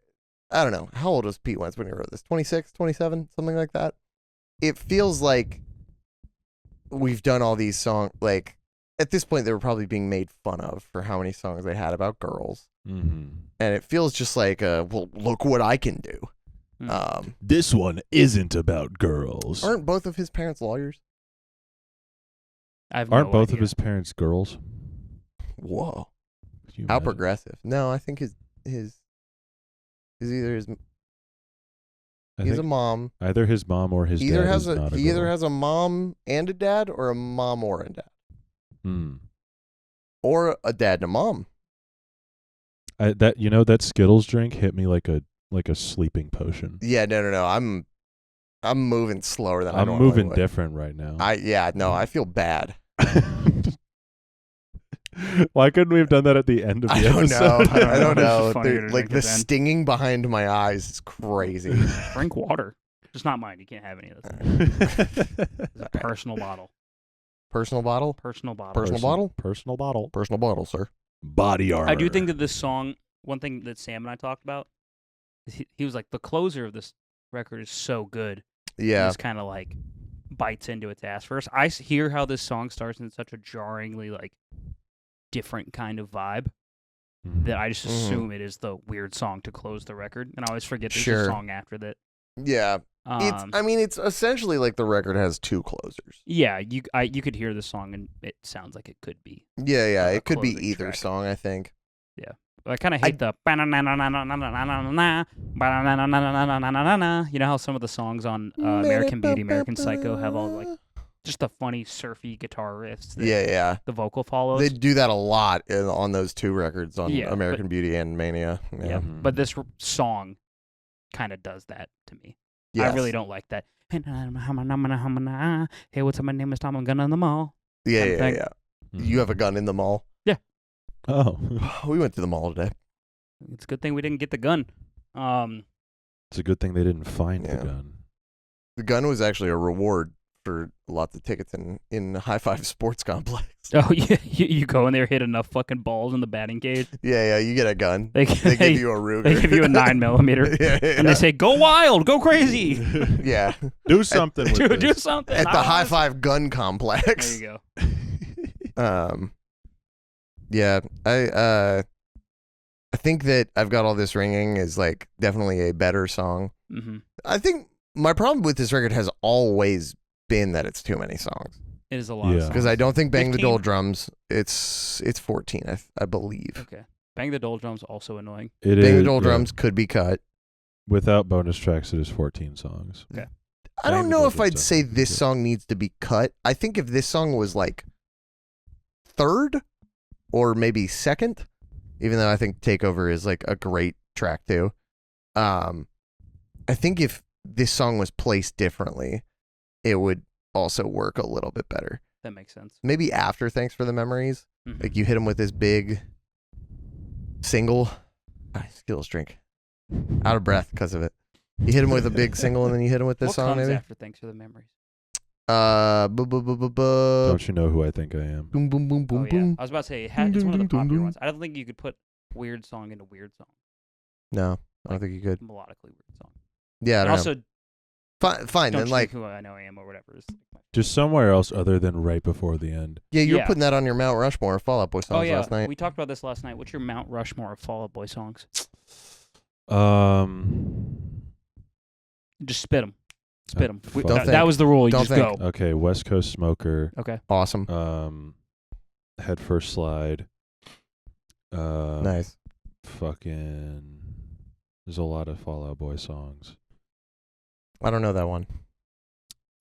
I don't know, how old was Pete Wentz when he wrote this? 26, 27, something like that? It feels like we've done all these songs, like, at this point they were probably being made fun of for how many songs they had about girls. Mm-hmm. And it feels just like, well, look what I can do. Mm. This one isn't about girls. Aren't both of his parents lawyers? I have Aren't no both of idea. his parents girls? Whoa. Could you How imagine? progressive. No, I think his either his I he's a think mom. either his mom or his Either dad has is not a he either girl. has a mom and a dad, or a mom or a dad, Hmm. or a dad and a mom. That Skittles drink hit me like a sleeping potion. Yeah, no. I'm moving slower than I I'm normally moving would. different right now. I feel bad. Why couldn't we have done that at the end of the I don't know. episode? I don't know. It's funnier to Like drink the it then. stinging behind my eyes is crazy. Drink water. Just not mine. You can't have any of this. It's a personal bottle. Personal bottle. Personal bottle. Personal bottle? Personal bottle. Personal bottle, sir. Body armor. I do think that this song, one thing that Sam and I talked about, is he was like, the closer of this record is so good. Yeah. This kind of like bites into its ass first. I hear how this song starts in such a jarringly like different kind of vibe Mhm. that I just assume it is the weird song to close the record, and I always forget there's Sure. a song after that. Yeah. It's essentially like the record has two closers. Yeah, you could hear the song and it sounds like it could be. Yeah. A It could be closing either track. song, I think. I kind of hate the you know how some of the songs on American Beauty, American Psycho have all like just the funny surfy guitar riffs that Yeah. the vocal follows. They do that a lot on those two records, on Yeah, American Beauty and Mania. yeah, Mhm. but this song kind of does that to me. Yes. I really don't like that. Hey, what's up? My name is Tom. I'm gun in the mall. Yeah. Mhm. You have a gun in the mall? Oh. We went to the mall today. It's a good thing we didn't get the gun. It's a good thing they didn't find Yeah. the gun. The gun was actually a reward for lots of tickets in High Five Sports Complex. Oh yeah, you go in there, hit enough fucking balls in the batting cage. Yeah, you get a gun. They They give you a Ruger. They give you a 9mm, yeah. and they say, "Go wild, go crazy, Yeah. Do something with do this. something." At the I High wanna- Five Gun There Complex. you go. Yeah, I think that I've Got All This Ringing is like definitely a better song. Mm-hmm. I think my problem with this record has always been that it's too many songs. It is a lot. Yeah. of songs. Because I don't think Bang the 15? Dole Drums, it's 14, I believe. Okay. Bang the Dole Drums also annoying. It Bang the is, Dole yeah. Drums could be cut. Without bonus tracks, it is 14 songs. Okay. I don't know if I'd Technically, say this yeah. song needs to be cut. I think if this song was like third or maybe second, even though I think Takeover is like a great track too. I think if this song was placed differently, it would also work a little bit better. That makes sense. Maybe after Thanks for the Memories, Mhm. like you hit him with this big single. Skittles drink. Out of breath because of it. You hit him with a big single and then you hit him with this what song comes maybe. after Thanks for the Memories? Don't you know who I think I am? Boom, boom, boom, boom, Oh, yeah. boom. I was about to say, it's one of the popular ones. I don't think you could put weird song into weird song. No, I don't think you could. Melodically weird song. Yeah, I And don't also, know. Fine, Don't then You like, Think Who I Know I Am or whatever. Is like Just somewhere else other than right before the end. yeah, you're Yeah. putting that on your Mount Rushmore of Fall Out Boy songs oh, yeah. last night. We talked about this last night. What's your Mount Rushmore of Fall Out Boy songs? Just spit them. Spit them. fuck. Don't that think. was the rule. You Don't just think. go. Okay, West Coast Smoker. Okay. Awesome. Head First Slide. Nice. Fucking. There's a lot of Fall Out Boy songs. I don't know that one.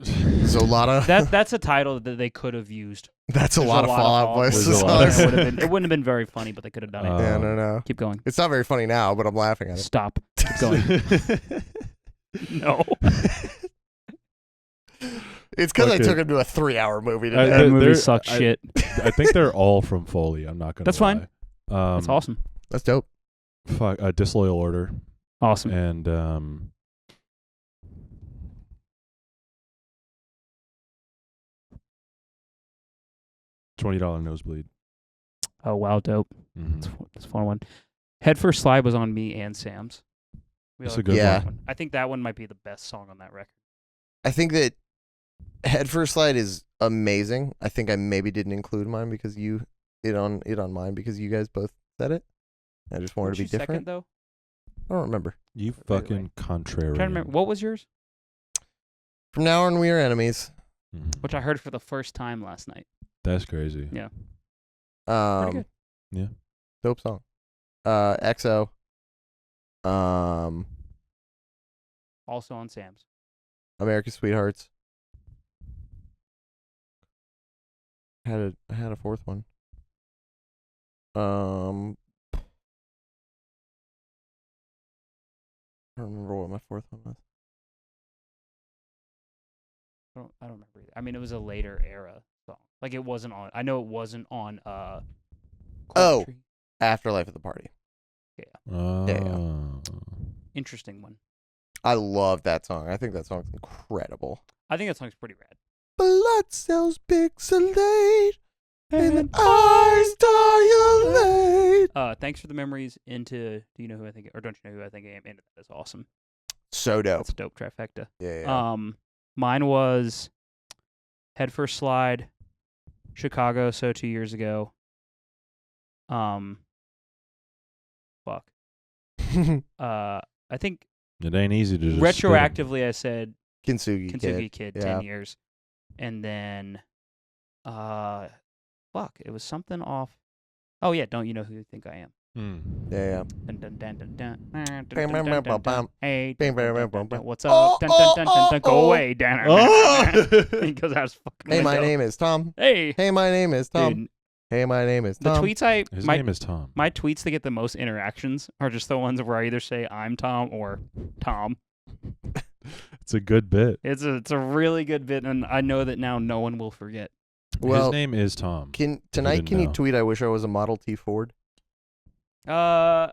Zolata. That's a title that they could have used. That's a There's lot of Fall Out Boy There's a lot of- songs. It wouldn't have been very funny, but they could have done it. Yeah, no. Keep going. It's not very funny now, but I'm laughing at it. Stop. Keep going. No. It's because I Okay. took him to a 3-hour movie I- today. That movie they're- sucks I- shit. I think they're all from Foley. I'm not gonna. That's fine. lie. That's awesome. That's dope. Fuck. Disloyal Order Awesome. and $20 Nosebleed. Oh, wow. Dope. Mhm. It's a fun one. Head First Slide was on me and Sam's. That's all a good Yeah. that one. I think that one might be the best song on that record. I think that Head First Slide is amazing. I think I maybe didn't include mine because it on mine because you guys both said it. I just wanted Weren't to be you second, different. though? I don't remember. You By the way. fucking contrarian. I'm trying to remember. What was yours? From now on, we are enemies. Mhm. Which I heard for the first time last night. That's crazy. Yeah. Pretty good. Yeah. Dope song. XO. Also on Sam's. America's Sweethearts. I had a fourth one. I don't remember what my fourth one was. I don't remember either. I mean, it was a later era song. Like, it wasn't on. I know it wasn't on. Oh. Country. Afterlife at the Party. Oh. Interesting one. I love that song. I think that song's incredible. I think that song's pretty rad. Blood cells pixelate and eyes dilate. Thanks for the memories into Do You Know Who I Think, or Don't You Know Who I Think I Am? Into that is awesome. So dope. That's a dope trifecta. Yeah. Mine was Head First Slide, Chicago, So 2 years ago. Fuck. I think It ain't easy to just retroactively I said Kintsugi Kintsugi Kid. Kid, Yeah. 10 years. And then, fuck, it was something off. Oh, yeah, Don't You Know Who You Think I Am? Yeah. Dun, dun, dun, dun, dun. Bam, bam, bam, bam, bam. Hey, Bam, dun, bam, dun, bam, dun, bam. dun. What's Oh, up? Dun, dun, dun, dun, dun. Go oh. away. Dun, Oh. Because I was fucking. Hey, my myself. name is Tom. Hey. Hey, my name is Tom. Dude, Hey, my name is the Tom. tweets His name is Tom. my tweets that get the most interactions are just the ones where I either say I'm Tom or Tom. It's a good bit. It's a really good bit, and I know that now no one will forget. Well, His name is Tom. tonight, didn't can you know. tweet, I wish I was a Model T Ford? I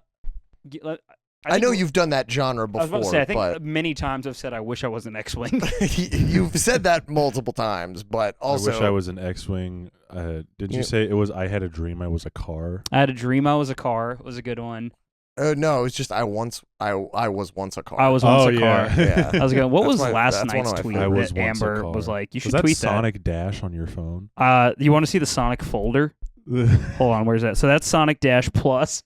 I know you've done that genre I was before, about to say, I think but many times I've said I wish I was an X-wing. you've said that multiple times, but also... I wish I was an X-wing. Did you Yeah. say it was? I had a dream. I was a car. I had a dream I was a car. It was a good one. No, it was just I was once a car. I was once Oh, a car. yeah. Yeah. I was going, what That's was my- last that's one of night's my tweet I was that once a Amber car. was like, you should Was that tweet Sonic Dash on your phone? that. You want to see the Sonic folder? Hold on, where's that? So that's Sonic Dash Plus.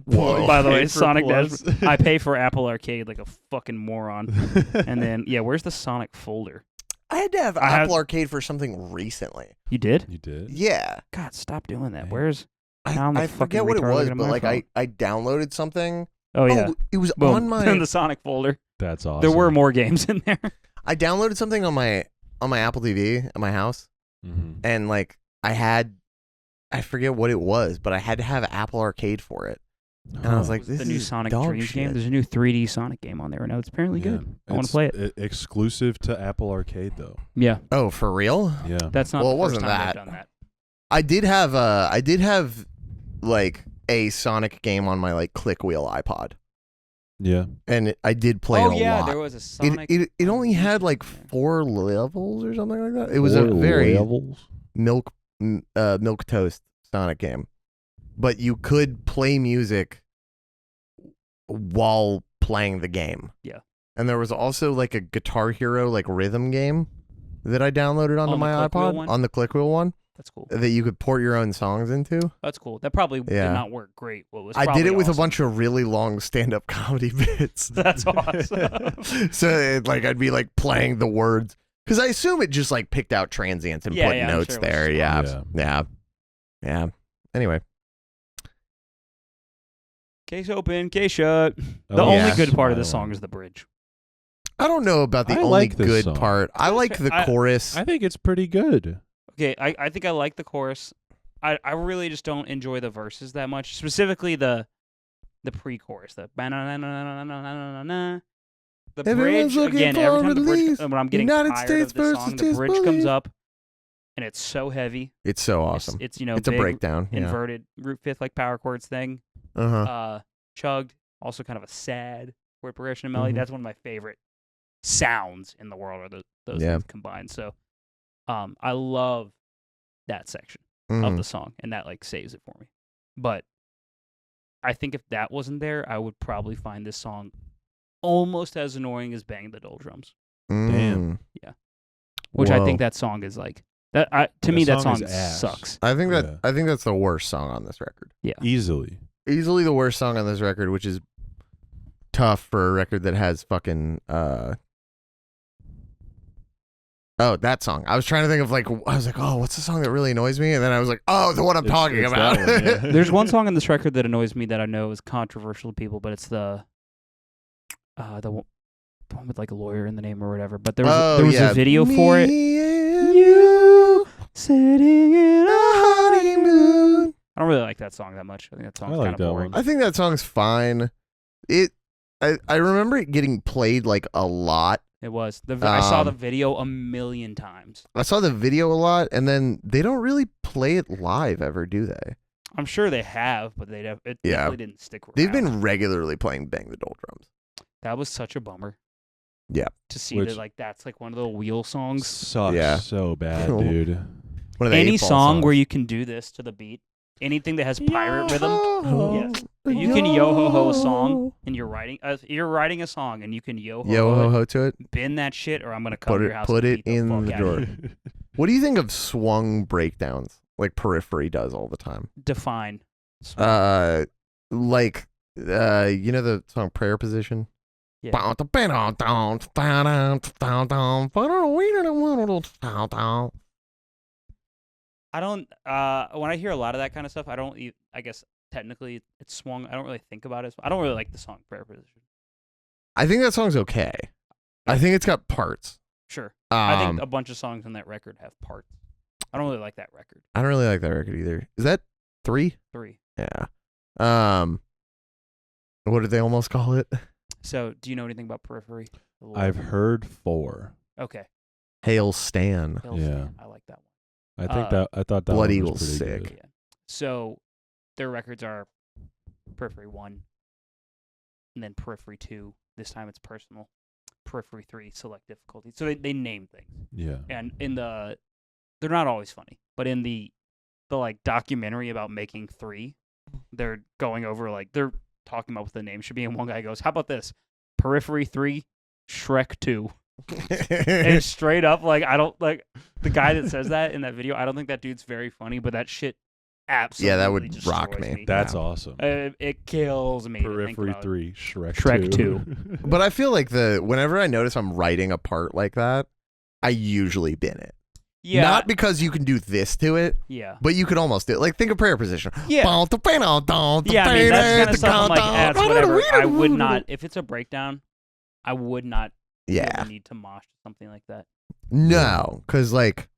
Whoa. By the way, Pay for Sonic Plus. Dash. I pay for Apple Arcade like a fucking moron. And then, yeah, where's the Sonic folder? I had to have I had- Apple Arcade for something recently. You did? You did? Yeah. God, stop doing that. Man. Where's... Now I'm the I fucking forget what it retard was, looking at but my like phone. I downloaded something Oh yeah, it was Boom. on my in the Sonic folder. That's awesome. There were more games in there. I downloaded something on my Apple TV at my house, and like I forget what it was, but I had to have Apple Arcade for it. And I was like, this the new is Sonic dog Dreams shit. game. There's a new 3D Sonic game on there right now. It's apparently good. I want to play it. Exclusive to Apple Arcade though. Yeah. Oh, for real? Yeah. That's not Well, the it first wasn't time that. they've done that. I did have like a Sonic game on my like click wheel iPod. Yeah. And I did play it a lot. There was a Sonic. It only had like 4 levels or something like that. It was a 4 very levels? milk toast Sonic game. But you could play music while playing the game. Yeah. And there was also like a Guitar Hero like rhythm game that I downloaded onto On the my click wheel iPod one? on the click wheel one That's cool. that you could port your own songs into. That's cool. That probably Yeah. did not work great. What was I did probably it with a awesome. bunch of really long stand-up comedy bits. That's awesome. So like I'd be like playing the words because I assume it just like picked out transients and Yeah, put I'm notes sure it was there. just Yeah. Anyway, Case open, case shut. The Oh, only yeah. good part of the Smile. song is the bridge. I don't know about the I only like this good song. part. I like the chorus. I think it's pretty good. Okay, I think I like the chorus. I really just don't enjoy the verses that much. Specifically the pre-chorus, the ba-na-na-na-na-na-na-na-na. The Everyone's bridge looking again. Every for time the bridge, release. when I'm getting United tired States of the versus song, the bridge comes disbelief. up, and it's so heavy. It's so awesome. It's you know It's a big, breakdown. Yeah. inverted root fifth like power chords thing. Uh-huh. Chugged, also kind of a sad chord progression and melody. Mhm. That's one of my favorite sounds in the world, are those Yeah. things combined. So, I love that section of Mhm. the song, and that like saves it for me. But I think if that wasn't there, I would probably find this song almost as annoying as "Bang the Doldrums," Mm. which I Whoa. think that song is like that. To me, that song song is ass. sucks. I think Yeah. that's the worst song on this record. Easily. Easily the worst song on this record, which is tough for a record that has fucking oh, that song. I was trying to think of like I was like, oh, what's the song that really annoys me? And then I was like, oh, the one I'm talking It's about. that one, yeah. There's one song on this record that annoys me that I know is controversial to people, but it's the one with like a lawyer in the name or whatever. But there was yeah. a video for it. Me and you sitting in a honeymoon. I don't really like that song that much. I think that song's I like kind of that boring. one. I think that song's fine. I remember it getting played like a lot. It was. I saw the Um, video a million times. I saw the video a lot, and then they don't really play it live ever, do they? I'm sure they have, but it Yeah. definitely didn't stick around. They've been regularly playing Bang the Doldrums. That was such a bummer. Yeah. To see Which- that like that's like one of the wheel songs. Sucks Yeah. so bad, dude. One of the Any 8-ball song songs. where you can do this to the beat, anything that has pirate rhythm, Yo-ho, yes. If you can yo-ho-ho a song yo. and you're writing a song and you can yo-ho-ho Yo-ho-ho to it. it, bin that shit, or I'm gonna come to your house Put and it beat the in fuck the out of drawer. you. What do you think of swung breakdowns like Periphery does all the time? Define. Like you know the song Prayer Position? Yeah. I don't. When I hear a lot of that kind of stuff, I don't. I guess technically it's swung. I don't really think about it. I don't really like the song "Prayer Position." I think that song's okay. I think it's got parts. Sure, I think a bunch of songs on that record have parts. I don't really like that record. I don't really like that record either. Is that 3? 3. Yeah. What did they almost call it? So, do you know anything about Periphery? I've heard 4. Okay. Hail Stan. Hail Yeah. Stan. I like that one. I thought that Blood one Eagle's was pretty sick. good. Yeah. So, their records are Periphery 1, and then Periphery 2. This time it's personal. Periphery 3, select difficulty. So they name things. Yeah. And they're not always funny, but in the like documentary about making 3, they're going over like they're talking about what the name should be, and one guy goes, "How about this? Periphery 3, Shrek 2." And straight up, like I don't like the guy that says that in that video. I don't think that dude's very funny, but that shit absolutely Yeah, that would destroys rock me. That's Yeah. awesome. It kills me. to think Periphery about it. 3, Shrek 2. Shrek 2. But I feel like whenever I notice I'm writing a part like that, I usually bin it. Yeah. Not because you can do this to it, Yeah. but you could almost do it. Like, think of prayer position. Yeah. Yeah, I mean, that's kind of something like adds whatever. I would not, if it's a breakdown, I would not feel the need to mosh something like that. No, because, like,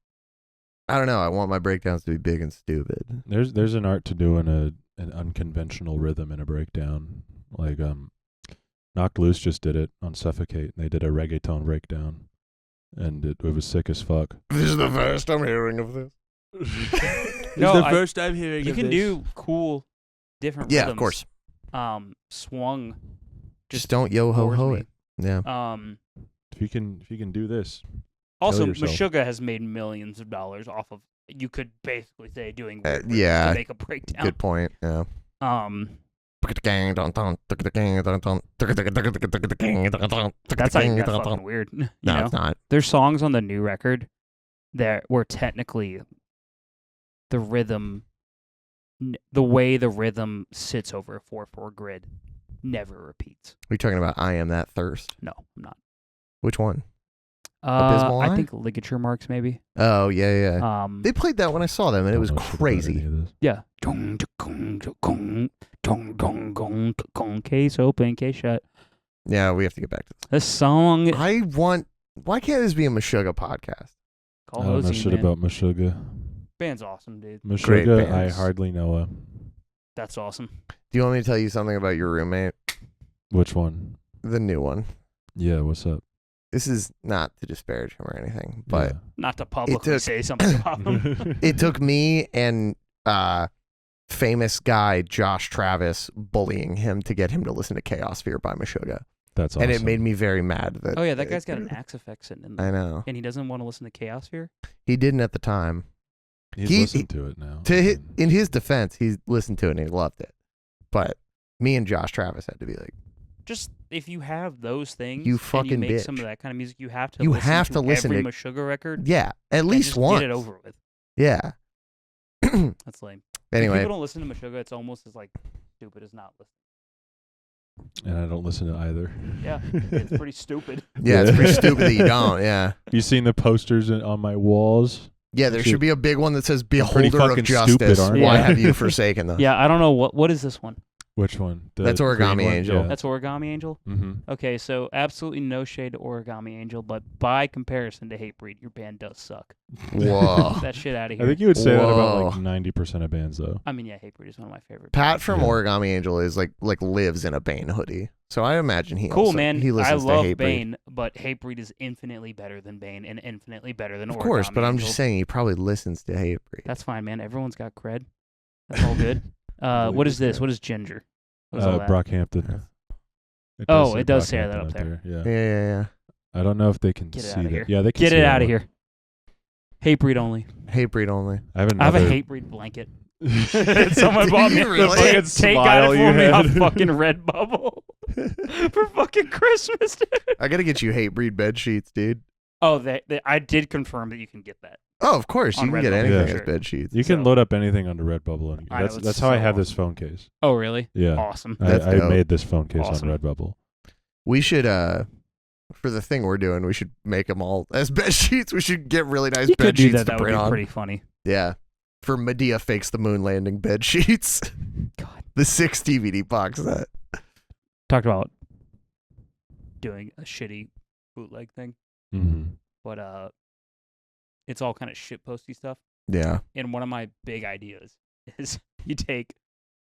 I don't know. I want my breakdowns to be big and stupid. There's an art to doing an unconventional rhythm in a breakdown. Like, Knocked Loose just did it on Suffocate. They did a reggaeton breakdown. And it was sick as fuck. This is the first I'm hearing of this. First time hearing you can do cool, different rhythms. Yeah, of course. Swung. Just don't yo-ho-ho it. Yeah. If you can do this. Also, Meshuggah has made millions of dollars off of, you could basically say, doing to make a breakdown. Good point, yeah. That's like fucking weird. No, it's not. There's songs on the new record that where technically the rhythm, the way the rhythm sits over a 4/4 grid, never repeats. Are you talking about I Am That Thirst? No, I'm not. Which one? I think Ligature Marks, maybe. Oh, yeah. They played that when I saw them, and it was crazy. Yeah. Case open, case shut. Yeah, we have to get back to this song. Why can't this be a Meshuggah podcast? I don't know shit about Meshuggah. Band's awesome, dude. Meshuggah, I hardly know him. That's awesome. Do you want me to tell you something about your roommate? Which one? The new one. Yeah, what's up? This is not to disparage him or anything, but not to publicly say something about him. It took me and famous guy Josh Travis bullying him to get him to listen to Chaosphere by Meshuggah. That's awesome. And it made me very mad. That guy's got an Axe Effect sitting in there. I know. And he doesn't want to listen to Chaosphere? He didn't at the time. He's listened to it now. In his defense, he listened to it and he loved it. But me and Josh Travis had to be like, just if you have those things, you fucking and you make bitch. some of that kind of music, you have to listen to every Meshuggah record. Yeah, at least once. Get it over with. Yeah. That's lame. Anyway, if people don't listen to Meshuggah, it's almost as like stupid as not listening. And I don't listen to either. Yeah, it's pretty stupid. Yeah, it's pretty stupid that you don't. Yeah. You seen the posters on my walls? Yeah, there should be a big one that says "Beholder of Justice." Stupid, why have you forsaken them? Yeah, I don't know what is this one. Which one? That's Origami Angel. Yeah. That's Origami Angel? Mm-hmm. Okay, so absolutely no shade to Origami Angel, but by comparison to Hatebreed, your band does suck. Whoa. Get that shit out of here. I think you would say that about like 90% of bands, though. I mean, yeah, Hatebreed is one of my favorite Pat bands. from Origami Angel is like lives in a Bane hoodie. So I imagine he cool, also, man. he listens I love to Hatebreed. Bane, but Hatebreed is infinitely better than Bane and infinitely better than Origami Of course, but I'm Angel. just saying he probably listens to Hatebreed. That's fine, man. Everyone's got cred. That's all good. What is this? What is Ginger? Brockhampton. It does say that up there. Yeah. I don't know if they can Get it see out of that. here. Yeah, they can Get see it that out of one. here. Hatebreed only. Hatebreed only. I have a Hatebreed blanket. Someone bought me really? fucking Tate got it for me on fucking Redbubble for fucking Christmas, dude. I gotta get you Hatebreed bed sheets, dude. Oh, I did confirm that you can get that. Oh, of course, you can get anything as bed sheets. You can load up anything under Redbubble, and that's how I have this phone case. Oh, really? Yeah, awesome. I made this phone case on Redbubble. We should, for the thing we're doing, we should make them all as bed sheets. We should get really nice bed sheets to that print would be on. Pretty funny. Yeah, for Medea Fakes the Moon Landing bed sheets. God, the 6 DVD box set. Talked about doing a shitty bootleg thing, but it's all kind of shitposty stuff. Yeah. And one of my big ideas is you take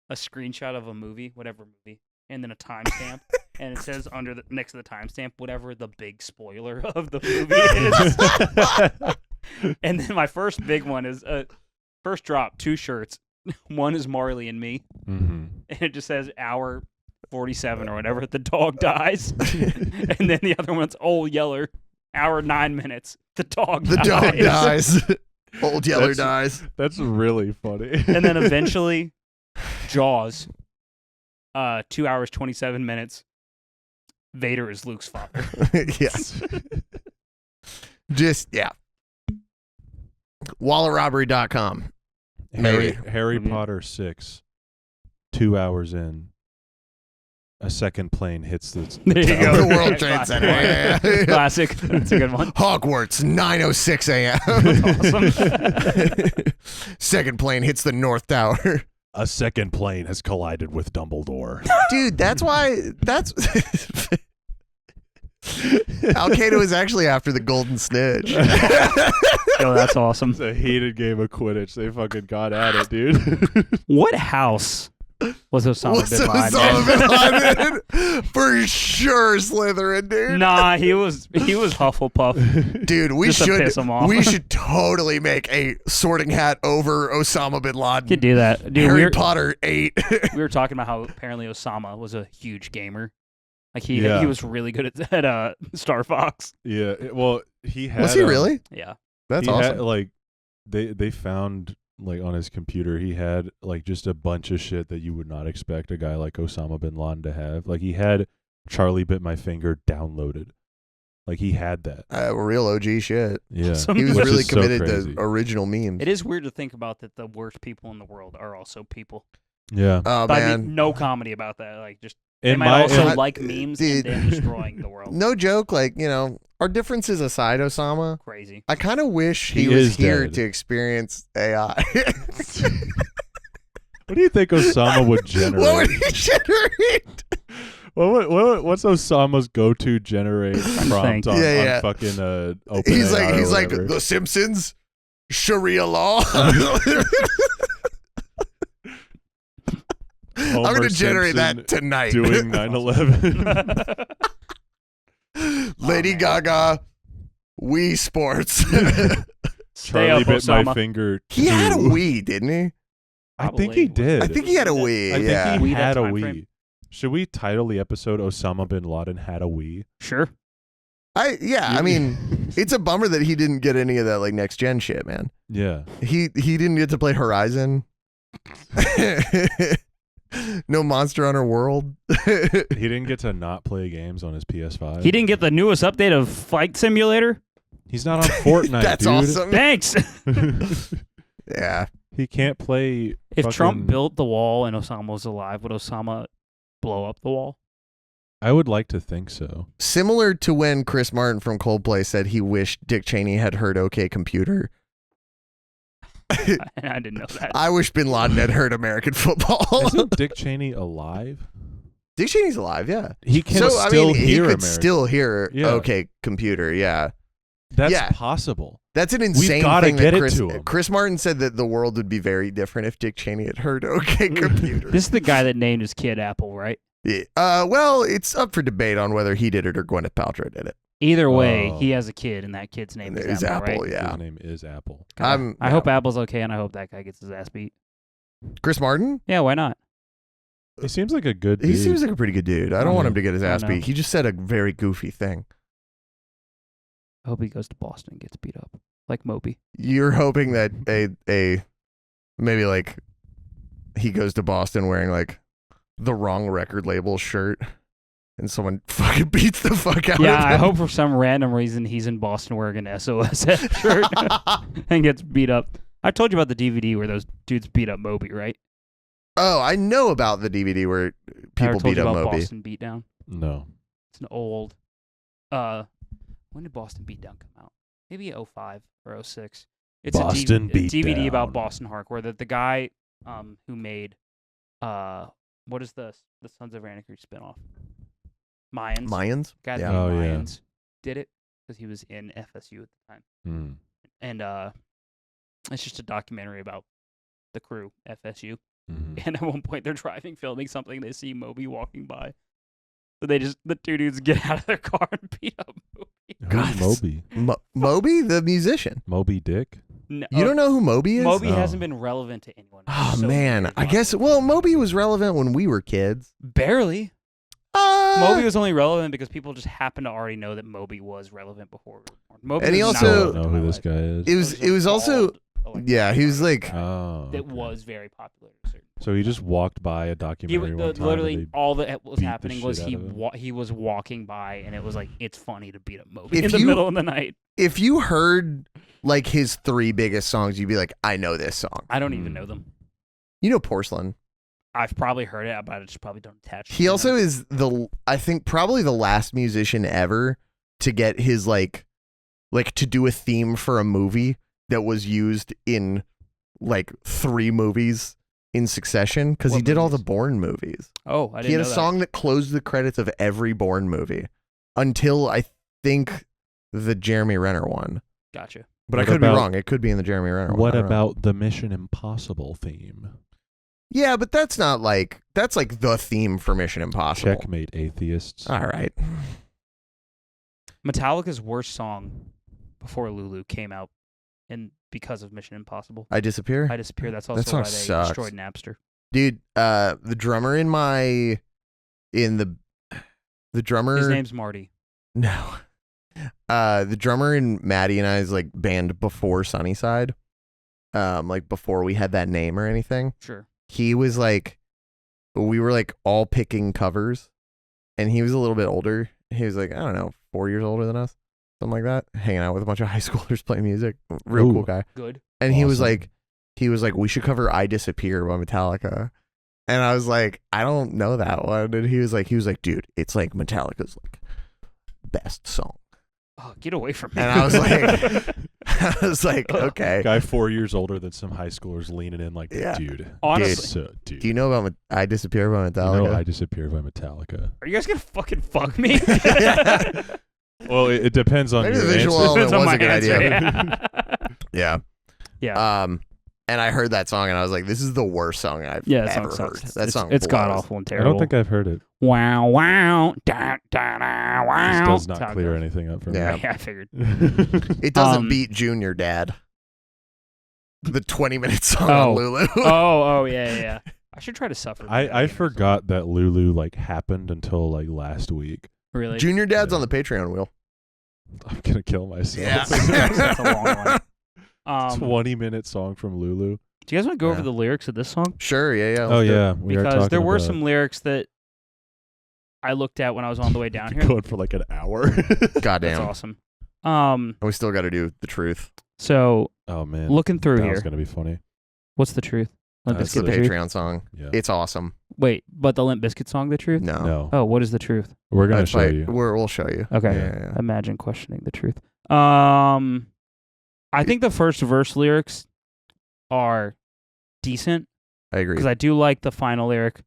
a screenshot of a movie, whatever movie, and then a timestamp, and it says next to the timestamp whatever the big spoiler of the movie is. And then my first big one is first drop 2 shirts. One is Marley and Me, and it just says hour 47 or whatever. The dog dies, and then the other one's Old Yeller. Hour 9 minutes. The dog dies. Old Yeller dies. That's really funny. And then eventually, Jaws. 2 hours 27 minutes. Vader is Luke's father. Yes. Wallerrobbery.com. Harry Potter 6. 2 hours in. A second plane hits the There you tower. go. The World Trade Center. Yeah. Classic. That's a good one. Hogwarts, 9:06 a.m. Awesome. Second plane hits the North Tower. A second plane has collided with Dumbledore. Dude, that's why. That's. Al Qaeda was actually after the Golden Snitch. Yo, that's awesome. It's a heated game of Quidditch. They fucking got at it, dude. What house was Osama What's bin Laden? Osama bin Laden? For sure, Slytherin, dude. Nah, he was Hufflepuff. Dude, we Just to piss him off. should totally make a Sorting Hat over Osama bin Laden. Could do that, dude. Harry Potter 8. We were talking about how apparently Osama was a huge gamer. Like he Yeah. was really good at Star Fox. Yeah. Well, he had. Was he really? Yeah. That's he awesome. Had, like, they found like on his computer, he had like just a bunch of shit that you would not expect a guy like Osama bin Laden to have. Like he had Charlie Bit My Finger downloaded. Like he had that. Real OG shit. Yeah. He was Which really is so committed crazy. to original memes. It is weird to think about that the worst people in the world are also people. Yeah. Oh, But I man. mean, no comedy about that. Like just they In might my also in- like memes Dude. and then destroying the world. No joke, like, our differences aside, Osama, Crazy. I kind of wish He he was is here dead. to experience AI. What do you think Osama would generate? What would he generate? What's Osama's go-to generate prompt on, think. Yeah. on fucking OpenAI? He's or like whatever? The Simpsons, Sharia law. I'm Homer gonna generate Simpson that tonight. doing 9/11. Lady man. Gaga, Wii Sports. Stay Charlie up, Bit My Osama. Finger. He had a 2. Wii, didn't he? I think he Probably. did. I think he had a Wii. I think Yeah. he Wii, that had a time Wii. frame. Should we title the episode Osama bin Laden had a Wii? Sure. I mean, it's a bummer that he didn't get any of that like next gen shit, man. Yeah. He didn't get to play Horizon. No Monster Hunter World. He didn't get to not play games on his PS5. He didn't get the newest update of Flight Simulator. He's not on Fortnite, That's dude. awesome. Thanks. Yeah. He can't play. If Trump fucking- built the wall and Osama was alive, would Osama blow up the wall? I would like to think so. Similar to when Chris Martin from Coldplay said he wished Dick Cheney had heard OK Computer. I didn't know that. I wish Bin Laden had heard American football. Isn't Dick Cheney alive? Dick Cheney's alive, yeah. He can So still I mean, he hear could American. still hear Yeah. OK Computer, yeah. That's yeah. possible. That's an insane gotta thing get that it Chris, to him. Chris Martin said that the world would be very different if Dick Cheney had heard OK Computer. This is the guy that named his kid Apple, right? Yeah. Well, it's up for debate on whether he did it or Gwyneth Paltrow did it. Either way, Oh. he has a kid, and that kid's name is It's Apple, Apple, right? yeah. His name is Apple. I yeah. hope Apple's okay, and I hope that guy gets his ass beat. Chris Martin? Yeah, why not? He seems like a good He dude. seems like a pretty good dude. I don't want him to get his I ass know. beat. He just said a very goofy thing. I hope he goes to Boston and gets beat up like Moby. You're hoping that a maybe like he goes to Boston wearing like the wrong record label shirt and someone fucking beats the fuck out Yeah, of him. I hope for some random reason he's in Boston wearing an SOS shirt and gets beat up. I told you about the DVD where those dudes beat up Moby, right? Oh, I know about the DVD where I people told beat you up about Moby. Boston Beatdown. No. It's an old. When did Boston Beatdown come out? Maybe 05 or 06. It's Boston a DVD about Beatdown. Boston hardcore. The guy who made what is the Sons of Anarchy spinoff? Mayans. Mayans? Guy that Yeah. made Oh, yeah. Mayans did it because he was in FSU at the time, Mm. and it's just a documentary about the crew FSU. Mhm. And at one point, they're driving, filming something. They see Moby walking by. So the two dudes get out of their car and beat up Moby. God, Who's Moby? Moby, the musician. Moby Dick? No, You don't know who Moby is? Moby Oh. hasn't been relevant to anyone. Oh He's so man, very I guess. popular. Well, Moby was relevant when we were kids. Barely. Moby was only relevant because people just happened to already know that Moby was relevant before we were born. Moby And he was I not also- don't relevant know in who my this life. guy is. It was a also bald, electronic yeah, he was guitar like- guy Oh. that okay. was very popular. At a certain point. So he just walked by a He documentary one time. literally and all that was beat the happening shit was out of him? he was walking by, and it was like it's funny to beat up Moby If in the you- middle of the night. If you heard like his 3 biggest songs, you'd be like, I know this song. I don't even Hmm. know them. You know Porcelain. I've probably heard it, but I just probably don't attach. He also is I think probably the last musician ever to get his like to do a theme for a movie that was used in like 3 movies in succession, because he did all the Bourne movies. Oh, I didn't know that. He had a song that closed the credits of every Bourne movie until I think the Jeremy Renner one. Gotcha. But I could be wrong. It could be in the Jeremy Renner one. What about the Mission Impossible theme? Yeah, but that's not like that's like the theme for Mission Impossible. Checkmate, atheists. All right. Metallica's worst song before Lulu came out, and because of Mission Impossible. I Disappear? I Disappear. That's also song why they sucks. destroyed Napster. Dude, the drummer the drummer. His name's Marty. No. The drummer in Maddie and I's like band before Sunnyside, like before we had that name or anything. Sure. He was like, we were like all picking covers, and he was a little bit older. He was like, I don't know, 4 years older than us, something like that. Hanging out with a bunch of high schoolers playing music. Real cool guy. Good. And Awesome. he was like, we should cover I Disappear by Metallica. And I was like, I don't know that one. And he was like, dude, it's like Metallica's like best song. Oh, get away from me. And I was like, okay. Guy 4 years older than some high schoolers leaning in like, Yeah. dude. Honestly. Dude. Do you know about I Disappear by Metallica? No, I Disappear by Metallica. Are you guys gonna fucking fuck me? Well, it depends on Maybe your the visual answer. element Depends on was my a good idea. answer, Yeah. Yeah. And I heard that song and I was like, this is the worst song I've Yeah, that ever song heard. sucks. That song It's god blows. awful and I terrible. don't think I've heard it. Wow, wow, da, da, da, wow. This does That's how not it clear goes. anything up for Yeah. Yeah, I figured. me. It doesn't Um, beat Junior Dad. The 20-minute song Oh. on Lulu. Oh, yeah. I should try to suffer. I forgot that Lulu like happened until like last week. Really? Junior Dad's Yeah. on the Patreon wheel. I'm gonna kill myself. Yeah. That's a long one. 20-minute song from Lulu. Do you guys want to go over Yeah. the lyrics of this song? Sure, yeah. Oh let's do it. yeah, we are Because talking there were about some lyrics that I looked at when I was on the way down here. going for like an hour. That's Goddamn. awesome. And we still got to do the truth. So Oh man, looking through that here, was gonna be funny. what's the truth? Limp That's It's the Bizkit, the truth? Patreon song. Yeah. It's awesome. Wait, but the Limp Bizkit song, the truth? No. No, Oh, what is the truth? we're gonna That's show right. you. We'll show you. Okay. Yeah. Imagine questioning the truth. I think the first verse lyrics are decent I agree. because I do like the final lyric.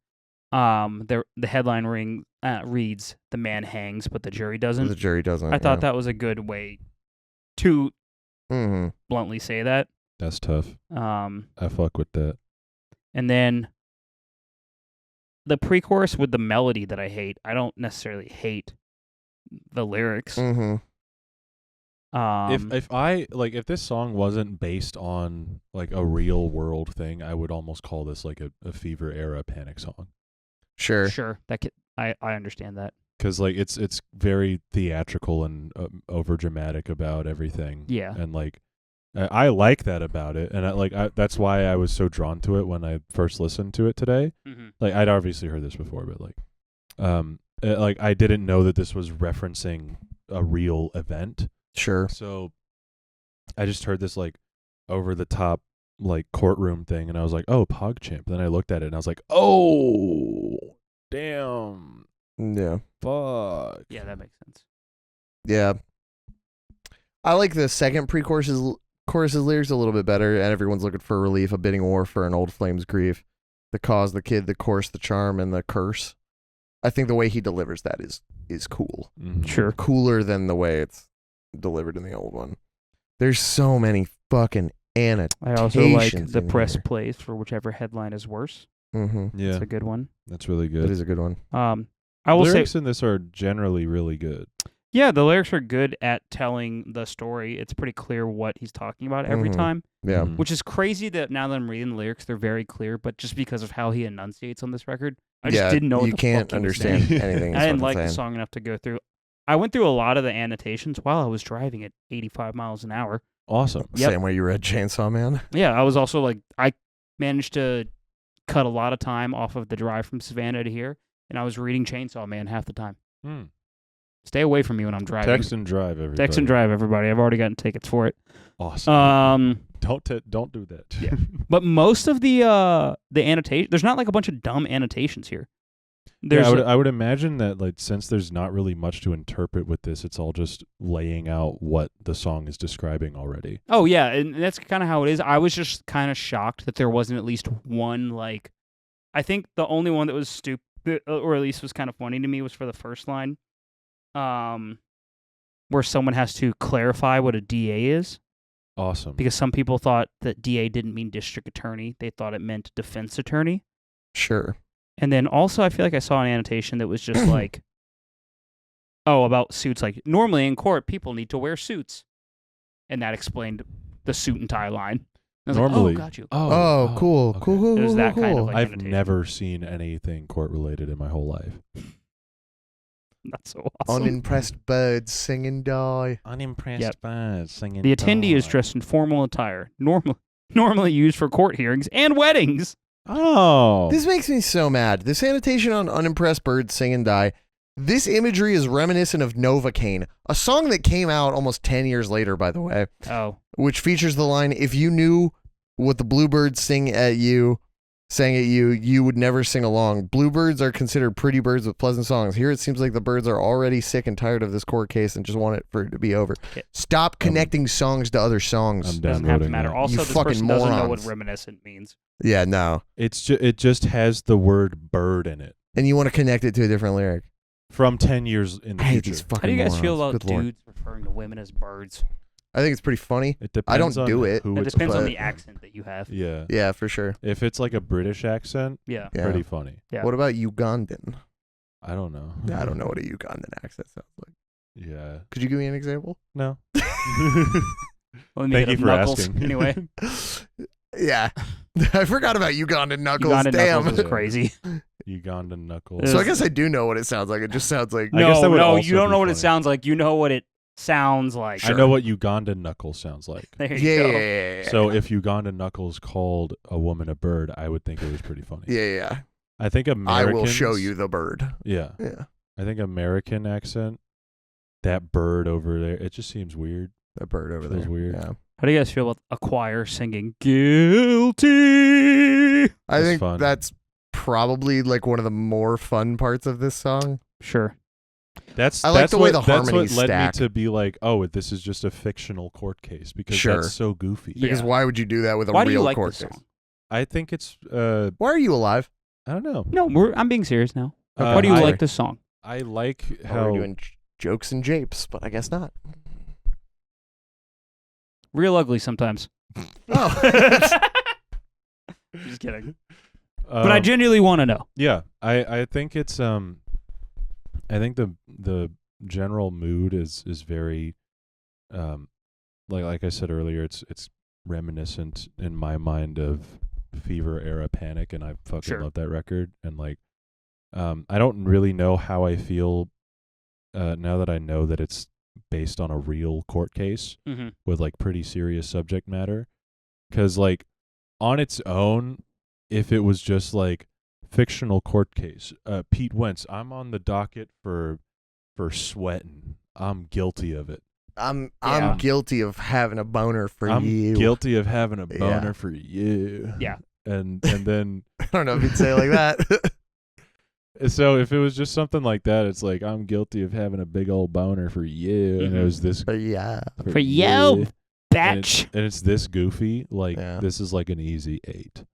The headline reads, "The man hangs, but the jury doesn't." The jury doesn't. I thought that was a good way to Mm-hmm. bluntly say that. That's tough. I fuck with that. And then the pre-chorus with the melody that I hate. I don't necessarily hate the lyrics. Mm-hmm. If this song wasn't based on like a real world thing, I would almost call this like a Fever era Panic song. Sure. Sure, I understand that. Because like it's very theatrical and over dramatic about everything. Yeah. And like I like that about it, and that's why I was so drawn to it when I first listened to it today. Mm-hmm. Like I'd obviously heard this before, but like I didn't know that this was referencing a real event. Sure. So I just heard this like over the top like courtroom thing, and I was like, oh, PogChamp. Then I looked at it and I was like, oh, damn, Yeah. fuck. Yeah, that makes sense. Yeah. I like the second choruses lyrics a little bit better, and everyone's looking for relief, a bidding war for an old flame's grief. The cause, the kid, the course, the charm, and the curse. I think the way he delivers that is cool. Mhm. Sure. Cooler than the way it's delivered in the old one. There's so many fucking annotations. I also like in the press here. plays for whichever headline is worse. Mm-hmm. Yeah, It's a good one. that's really It good. is a good one. I will Lyrics say, in this are generally really good. yeah, the lyrics are good at telling the story. It's pretty clear what he's talking about every Mhm. time, Yeah. Mhm. which is crazy that now that I'm reading the lyrics, they're very clear. But just because of how he enunciates on this record, I just didn't know what you the can't fuck he was understand saying. anything. he's I didn't fucking like the saying. song enough to go through. I went through a lot of the annotations while I was driving at 85 miles an hour. Awesome. Yep. Same way you read Chainsaw Man. Yeah, I was also like, I managed to cut a lot of time off of the drive from Savannah to here, and I was reading Chainsaw Man half the time. Hmm. Stay away from me when I'm driving. Text and drive, everybody. Text and drive, everybody. I've already gotten tickets for it. Awesome. don't do that. Yeah. But most of the annotation, there's not like a bunch of dumb annotations here. There's I would imagine that like since there's not really much to interpret with this, it's all just laying out what the song is describing already. Oh yeah, and that's kind of how it is. I was just kind of shocked that there wasn't at least one like. I think the only one that was stupid, or at least was kind of funny to me, was for the first line, where someone has to clarify what a DA is. Awesome. Because some people thought that DA didn't mean district attorney; they thought it meant defense attorney. Sure. And then also, I feel like I saw an annotation that was just like, about suits. Like, normally in court, people need to wear suits. And that explained the suit and tie line. I was Normally. like, got you. Oh, cool. Okay. Cool. It was that kind of like I've annotation. never seen anything court-related in my whole life. That's so awesome. Unimpressed birds sing and die. Unimpressed birds singing. The attendee is dressed in formal attire, normally used for court hearings and weddings. Oh. This makes me so mad. This annotation on unimpressed birds sing and die. This imagery is reminiscent of Novocaine, a song that came out almost 10 years later, by the way, Oh. which features the line, if you knew what the bluebirds sang at you, you would never sing along. Bluebirds are considered pretty birds with pleasant songs. Here it seems like the birds are already sick and tired of this court case and just want it for it to be over. Okay. Stop connecting songs to other songs. I'm Doesn't have to downloading matter. that. Also, You this fucking person doesn't know what morons. reminiscent means. Yeah, no. It just has the word bird in it And you want to connect it to a different lyric. from 10 years in the I hate future. these fucking How do you guys feel morons. about Good Lord. dudes referring to women as birds? I think it's pretty funny. It depends I don't on do it. who It it's depends on but- the accent that you have. Yeah. Yeah, for sure. If it's like a British accent, Yeah. Yeah. pretty funny. Yeah. What about Ugandan? I don't know. Yeah, I don't know what a Ugandan accent sounds like. Yeah. Could you give me an example? No. Let me Thank get you up for Knuckles. asking. Anyway, Yeah. I forgot about Ugandan knuckles. Ugandan Damn. Knuckles is crazy. Ugandan knuckles. So I guess I do know what it sounds like. It just sounds like I guess that would also you don't be know what it funny. sounds like. You know what it sounds like. I know what Ugandan knuckles sounds like. There you yeah, go. yeah, yeah, yeah. So if Ugandan knuckles called a woman a bird, I would think it was pretty funny. yeah. I think I Americans. will show you the bird. Yeah. Yeah. I think American accent, that bird over there, it just seems weird. That bird over Feels there. weird. Yeah. How do you guys feel about a choir singing "Guilty"? I That's think fun. that's probably like one of the more fun parts of this song. Sure. That's I like that's the way what, the that's harmonies what led stack. me to be like, oh, this is just a fictional court case because Sure. that's so goofy. Because Yeah. why would you do that with a Why do real you like court this case? song? I think it's Why are you alive? I don't know. No, I'm being serious now. Why do you I- like this song? I like Oh, how we're doing jokes and japes, but I guess not. Real ugly sometimes. Oh. Just kidding. But I um, genuinely want to know. Yeah, I think it's I think the general mood is very like I said earlier, it's reminiscent in my mind of Fever era Panic, and I fucking Sure. love that record. And like I don't really know how I feel now that I know that it's based on a real court case Mm-hmm. with like pretty serious subject matter, because like on its own, if it was just like fictional court case, Pete Wentz, I'm on the docket for sweating, I'm guilty of it, I'm Yeah. guilty of having a boner for I'm you. guilty of having a Yeah. boner for you. Yeah. And then I don't know if you'd say it like that. so if it was just something like that, it's like I'm guilty of having a big old boner for you, and it was this But yeah. For you, batch. and it's this goofy, like Yeah. this is like an easy 8.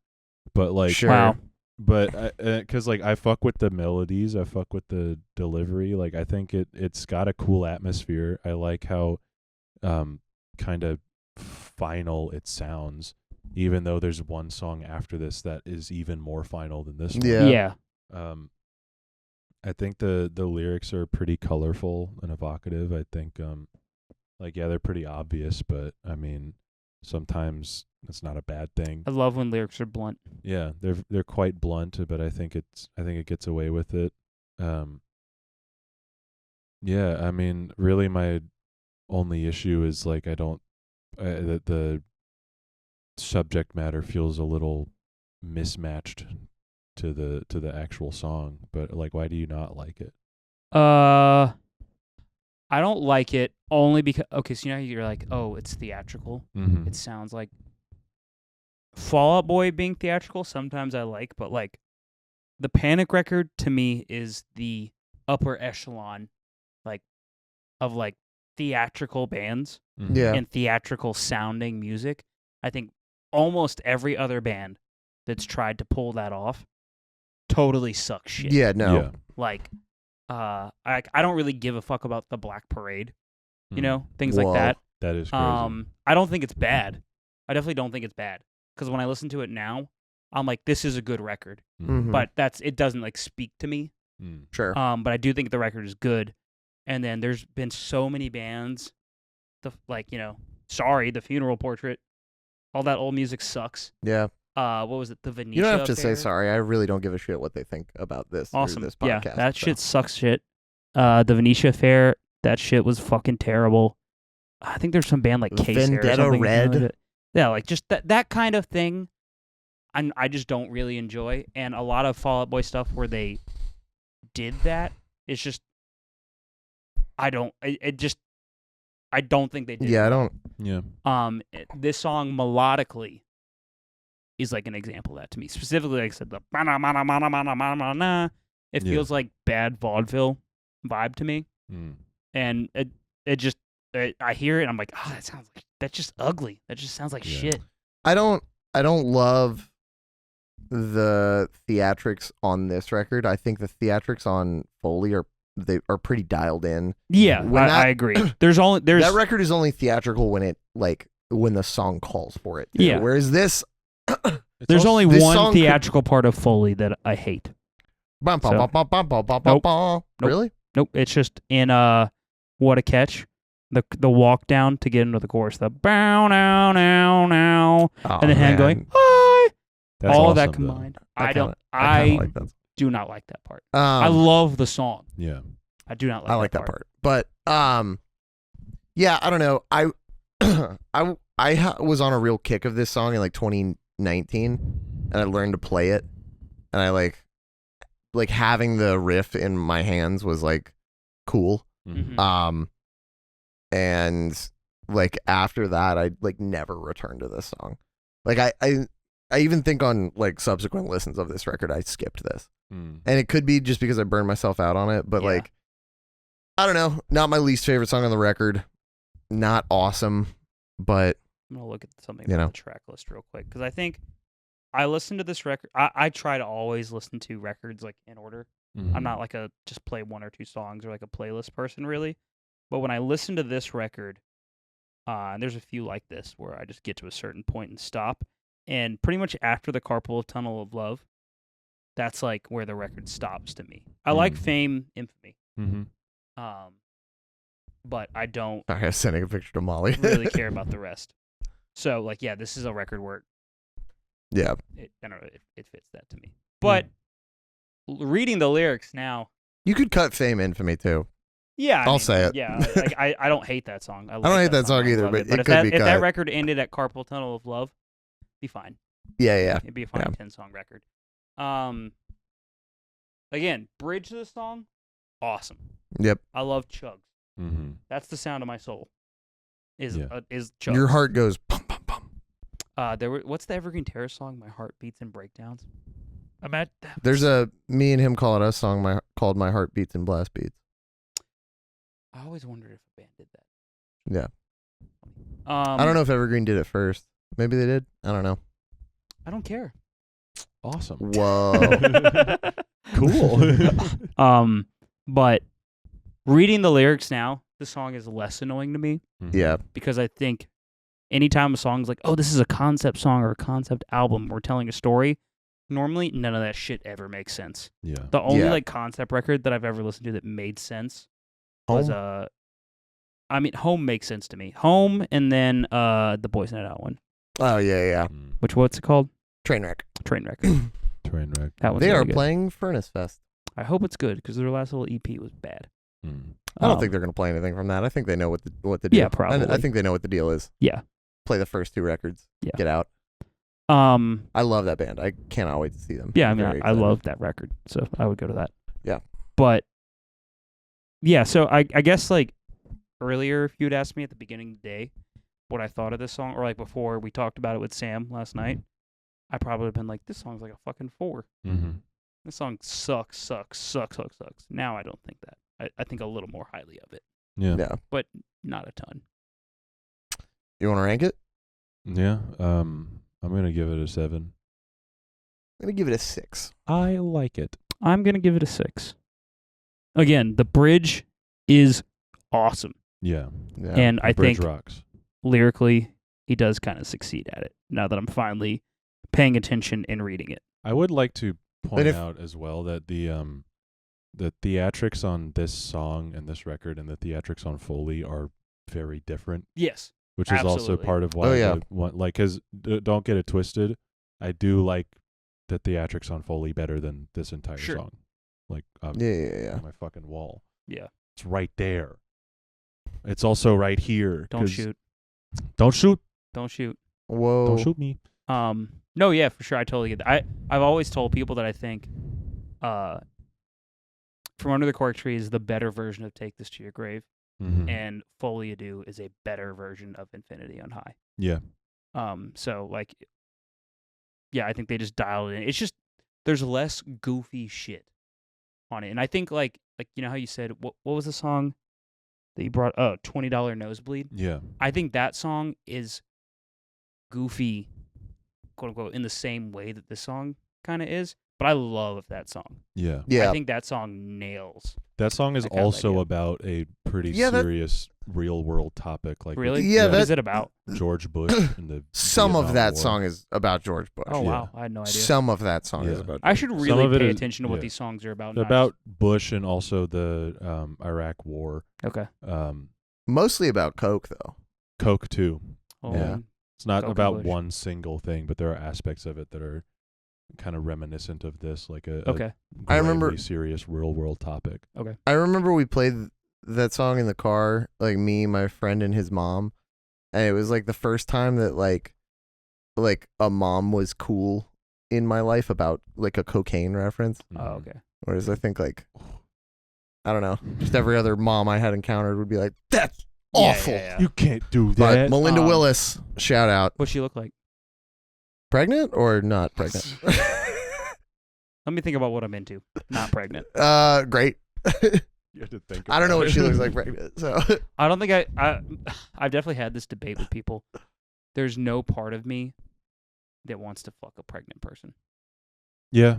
But like Sure. Wow. but because like I fuck with the melodies, I fuck with the delivery, like I think it's got a cool atmosphere. I like how kind of final it sounds, even though there's one song after this that is even more final than this one. Yeah. Yeah. I think the lyrics are pretty colorful and evocative. I think like yeah, they're pretty obvious, but I mean sometimes it's not a bad thing. I love when lyrics are blunt. Yeah, they're quite blunt, but I think it gets away with it. Yeah, I mean, really, my only issue is like I don't that the subject matter feels a little mismatched to the actual song. But like, why do you not like it? I don't like it only because so you know how you're like, oh, it's theatrical. Mm-hmm. It sounds like Fall Out Boy being theatrical, sometimes I like, but like the Panic record to me is the upper echelon, like of like theatrical bands Yeah. and theatrical sounding music. I think almost every other band that's tried to pull that off totally sucks shit. Yeah, no. Yeah. Like, I don't really give a fuck about the Black Parade, you Mm. know, things Whoa. like that. That is crazy. I don't think it's bad. I definitely don't think it's bad because when I listen to it now, I'm like, this is a good record. Mhm. But it doesn't like speak to me. Mm. Sure. But I do think the record is good. And then there's been so many bands, sorry, The Funeral Portrait, all that old music sucks. Yeah. What was it? The Venetia You don't have to say Affair? sorry. I really don't give a shit what they think about this. Or Awesome. this Yeah, podcast, that so. shit sucks shit. The Venetia Affair, that shit was fucking terrible. I think there's some band like Case or Vendetta something. Red? Yeah, like just that kind of thing. I just don't really enjoy. And a lot of Fall Out Boy stuff where they did that, it's just I don't think they did. Yeah, it I well. don't. Yeah. This song melodically is like an example of that to me. Specifically, like I said, the mana, mana, mana, mana, mana, mana. It Yeah. feels like bad vaudeville vibe to me, Mm. and it just I hear it and I'm like, oh, that's just ugly. That just sounds like Yeah. shit. I don't love the theatrics on this record. I think the theatrics on Foley are pretty dialed in. Yeah, When I agree. There's That record is only theatrical when the song calls for it. too. Yeah. Whereas this there's only this one song could- theatrical part of Foley that I hate. bum, bum, So- bum, bum, bum, bum, bum, Nope. bum. Nope. Really? Nope, it's just in What a Catch. The walk down to get into the chorus, the bow now now now, Oh, and the hand man. going hi. That's All of awesome, that though. combined, I I don't. kinda I like that. do not like that part. I love the song. Yeah. I do not like. I like that part. But yeah, I don't know. I was on a real kick of this song in like 2019, and I learned to play it, and I like having the riff in my hands was like cool. Mhm. Mhm. And like after that, I like never returned to this song. Like I even think on like subsequent listens of this record, I skipped this, Mm. and it could be just because I burned myself out on it. But Yeah. like, I don't know, not my least favorite song on the record. Not awesome, but I'm gonna look at something You about know. the track list real quick because I think I listened to this record. I try to always listen to records like in order. Mhm. I'm not like a just play one or two songs or like a playlist person really. But when I listen to this record, and there's a few like this where I just get to a certain point and stop. And pretty much after the Carpool Tunnel of Love, that's like where the record stops to me. I like Mm. Fame, Infamy, Mhm. but I don't sorry, I was sending a picture to Molly. really care about the rest. So like, yeah, this is a record where Yeah, I don't know, it fits that to me. But reading the lyrics now, you could cut Fame Infamy too. yeah, I'll say it. Yeah, like I don't hate that song. I don't hate that song I either, love but it if could be if that cut. record ended at Carpool Tunnel of Love, be fine. Yeah. It'd be a fine 10-song record. Again, bridge to the song, awesome. Yep. I love chugs. Mhm. That's the sound of my soul. Is Yeah. is chugs. Your heart goes pum pum pum. What's the Evergreen Terrace song? My Heart Beats and Breakdowns. I'm at. There's a me and him call it us song called My Heart Beats and Blast Beats. I always wondered if a band did that. Yeah. I I don't know if Evergreen did it first. Maybe they did. I don't know. I don't care. Awesome. Whoa. Cool. But reading the lyrics now, the song is less annoying to me Mhm. Yeah. because I think anytime a song's like, oh, this is a concept song or a concept album, we're telling a story, normally none of that shit ever makes sense. Yeah. The only Yeah. like concept record that I've ever listened to that made sense was Home? Home makes sense to me. Home and then the Boys Night Out one. Oh yeah. Mm. What's it called? Trainwreck. Trainwreck. Trainwreck. That one's They really are good. playing Furnace Fest. I hope it's good because their last little EP was bad. Mm. I don't think they're gonna play anything from that. I think they know what the deal. Yeah, probably. I think they know what the deal is. Yeah. Play the first two records. Yeah. Get out. Um. I love that band. I cannot wait to see them. Yeah, I I'm mean, very I excited. love that record, so I would go to that. Yeah. But yeah, so I guess like earlier, if you'd asked me at the beginning of the day what I thought of this song, or like before we talked about it with Sam last night, I probably would have been like, this song's like a fucking 4. Mm-hmm. This song sucks. Now I don't think that. I think a little more highly of it, Yeah. but not a ton. You want to rank it? Yeah. I'm gonna give it a 7. I'm gonna give it a 6. I like it. I'm going to give it a 6. Again, the bridge is awesome. Yeah. Yeah. And I Bridge think rocks. lyrically, he does kind of succeed at it now that I'm finally paying attention and reading it. I would like to point if- out as well that the theatrics on this song and this record and the theatrics on Foley are very different, Yes. which is also Absolutely. part of why Oh, yeah. because don't get it twisted. I do like the theatrics on Foley better than this entire Sure. song. Like Yeah. on my fucking wall. Yeah. It's right there. It's also right here. Don't 'cause- shoot. Don't shoot. Don't shoot. Whoa. Don't shoot me. No, yeah, for sure. I totally get that. I've always told people that I think From Under the Cork Tree is the better version of Take This to Your Grave, Mm-hmm. and Folie à Deux is a better version of Infinity on High. Yeah. So like, yeah, I think they just dialed it in. It's just there's less goofy shit on it, and I think like you know how you said what was the song that you brought? Oh, $20 Nosebleed. Yeah. I think that song is goofy, quote unquote, in the same way that this song kind of is. But I love that song. Yeah. Yeah. I think that song nails. That song is that kind of also idea. about a pretty Yeah, that- serious real world topic. Like Really? Yeah, What that- is it about? George Bush and the Some of Vietnam that War. song is about George Bush. Oh Yeah. wow, I had no idea. Some of that song is Yeah. about. I George should Bush. really of it pay is- attention to what yeah. these songs are about. It's not about Bush and also the Iraq War. just- okay. Mostly about Coke, though. Coke too. Oh, Yeah. It's not Coke and about Bush. one single thing, but there are aspects of it that are kind of reminiscent of this, like a Okay. I remember- gravely serious real world topic. I remember we played that song in the car, like me, my friend, and his mom, and it was like the first time that like a mom was cool in my life about like a cocaine reference. Oh, Mhm. okay. Whereas I think like I don't know, just every other mom I had encountered would be like, "That's awful." Yeah. You can't do But that. Melinda Willis, shout out. What's she look like? Pregnant or not pregnant? Let me think about what I'm into. Not pregnant. Great. You have to think I don't know about what it. she looks like pregnant. So I don't think I've definitely had this debate with people. There's no part of me that wants to fuck a pregnant person. Yeah.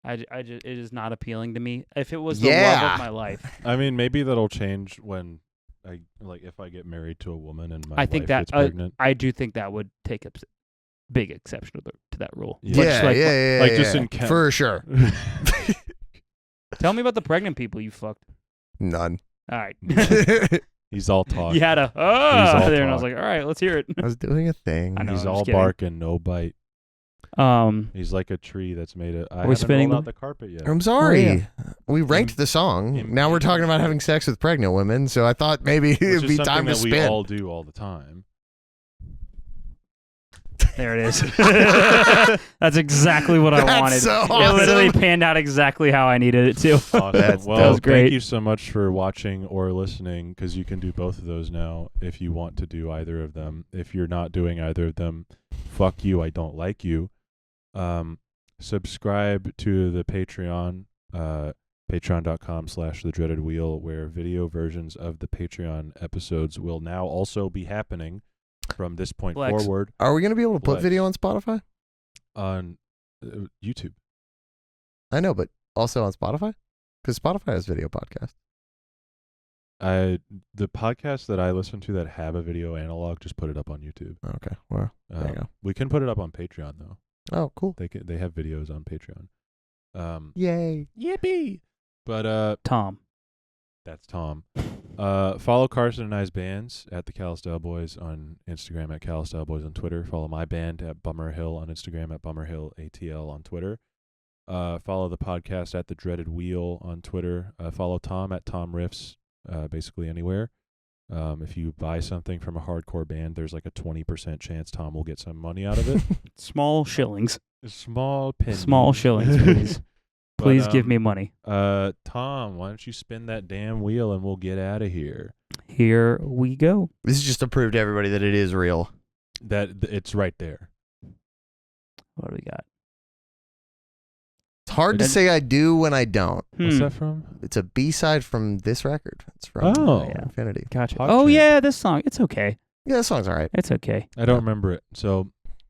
It is not appealing to me. If it was the love Yeah. of my life, I mean, maybe that'll change when if I get married to a woman and my I think wife that gets pregnant. I do think that would take a big exception to that rule. Yeah. But yeah, just like, yeah, like, yeah, just yeah. in ca- for sure. Tell me about the pregnant people you fucked. None. All right. He's all talk. You had a all there, and I was talk. like, all right, let's hear it. I was doing a thing. I know. He's I'm just all kidding. bark and no bite. Um, He's like a tree that's made of. I we haven't spinning rolled out the- the carpet yet. I'm sorry. Oh, yeah. We ranked the song. Im- Now we're talking about having sex with pregnant women, so I thought maybe Which it'd is be something time to that we spin. all do all the time. there it is. That's exactly what I That's wanted. so It literally awesome. panned out exactly how I needed it to. Awesome. That's- Well, that was great. thank you so much for watching or listening, because you can do both of those now if you want to do either of them. If you're not doing either of them, fuck you, I don't like you. Subscribe to the Patreon, patreon.com/thedreadedwheel, where video versions of the Patreon episodes will now also be happening from this point Flex. forward Are we going to be able to put Flex. video on Spotify? on YouTube. I know, but also on Spotify? Because Spotify has video podcasts. The podcasts that I listen to that have a video analog, just put it up on YouTube. Okay. Well, there you go. We can put it up on Patreon though. Oh, cool. They have videos on Patreon. Yay. Yippee! But Tom. that's Tom. Follow Carson and I's bands at the Calistel Boys on Instagram, at Calistel Boys on Twitter. Follow my band at Bummer Hill on Instagram, at Bummer Hill ATL on Twitter. Follow the podcast at The Dreaded Wheel on Twitter. Follow Tom at Tom Riffs, basically anywhere. If you buy something from a hardcore band, there's like a 20% chance Tom will get some money out of it. Small shillings. A small penny. Small shillings, please. But, Please give me money. Tom, why don't you spin that damn wheel and we'll get out of here? Here we go. This is just to prove to everybody that it is real. It's right there. What do we got? It's hard to say I do when I don't. What's that from? It's a B-side from this record. It's from Infinity. Gotcha. Pog Oh Champ. yeah, this song. It's okay. Yeah, that song's all right. It's okay. I don't remember it. So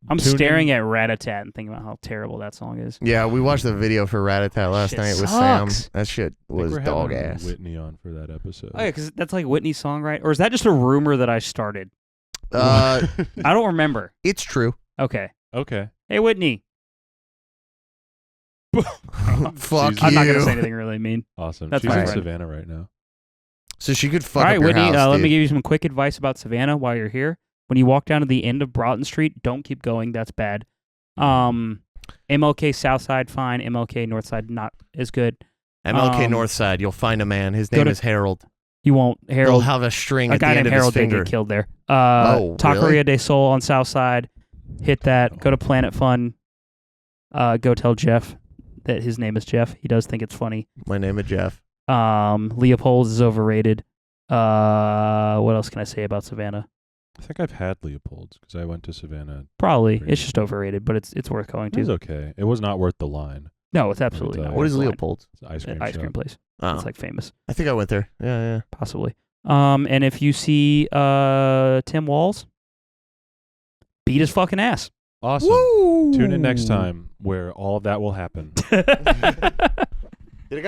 I'm tune staring in. at Rat-a-Tat and thinking about how terrible that song is. Yeah, we watched the video for Rat-a-Tat last Shit night with Sam. sucks. That shit I think was we're dog having ass. Whitney on for that episode. Oh yeah, because that's like Whitney's song, right? Or is that just a rumor that I started? Uh, I don't remember. it's true. Okay. Okay. Hey Whitney. Fuck She's- I'm not gonna you. say anything really mean. Awesome. That's She's my in friend. Savannah right now. So she could fuck All right, up your Whitney. house, Let me dude. give you some quick advice about Savannah while you're here. When you walk down to the end of Broughton Street, don't keep going. That's bad. MLK Southside, fine. MLK Northside, not as good. MLK Northside, you'll find a man. His go name to- is Harold. You won't. He'll Harold. have a string A at the guy end named of Harold his did finger. get killed there. Oh, Taqueria really? de Sol on Southside. Hit that. Go to Planet Fun. Go tell Jeff that his name is Jeff. He does think it's funny. My name is Jeff. Leopold's is overrated. What else can I say about Savannah? I think I've had Leopold's because I went to Savannah. Probably. Pretty It's good. just overrated, but it's worth going It was to. okay. It was not worth the line. No, it's absolutely tell not. you. What is worth the line. Leopold's? It's an ice cream Ice cream shop. place. Oh, It's like famous, I think I went there. Yeah. possibly. And if you see Tim Walls, beat his fucking ass. Awesome. Woo! Tune in next time where all of that will happen.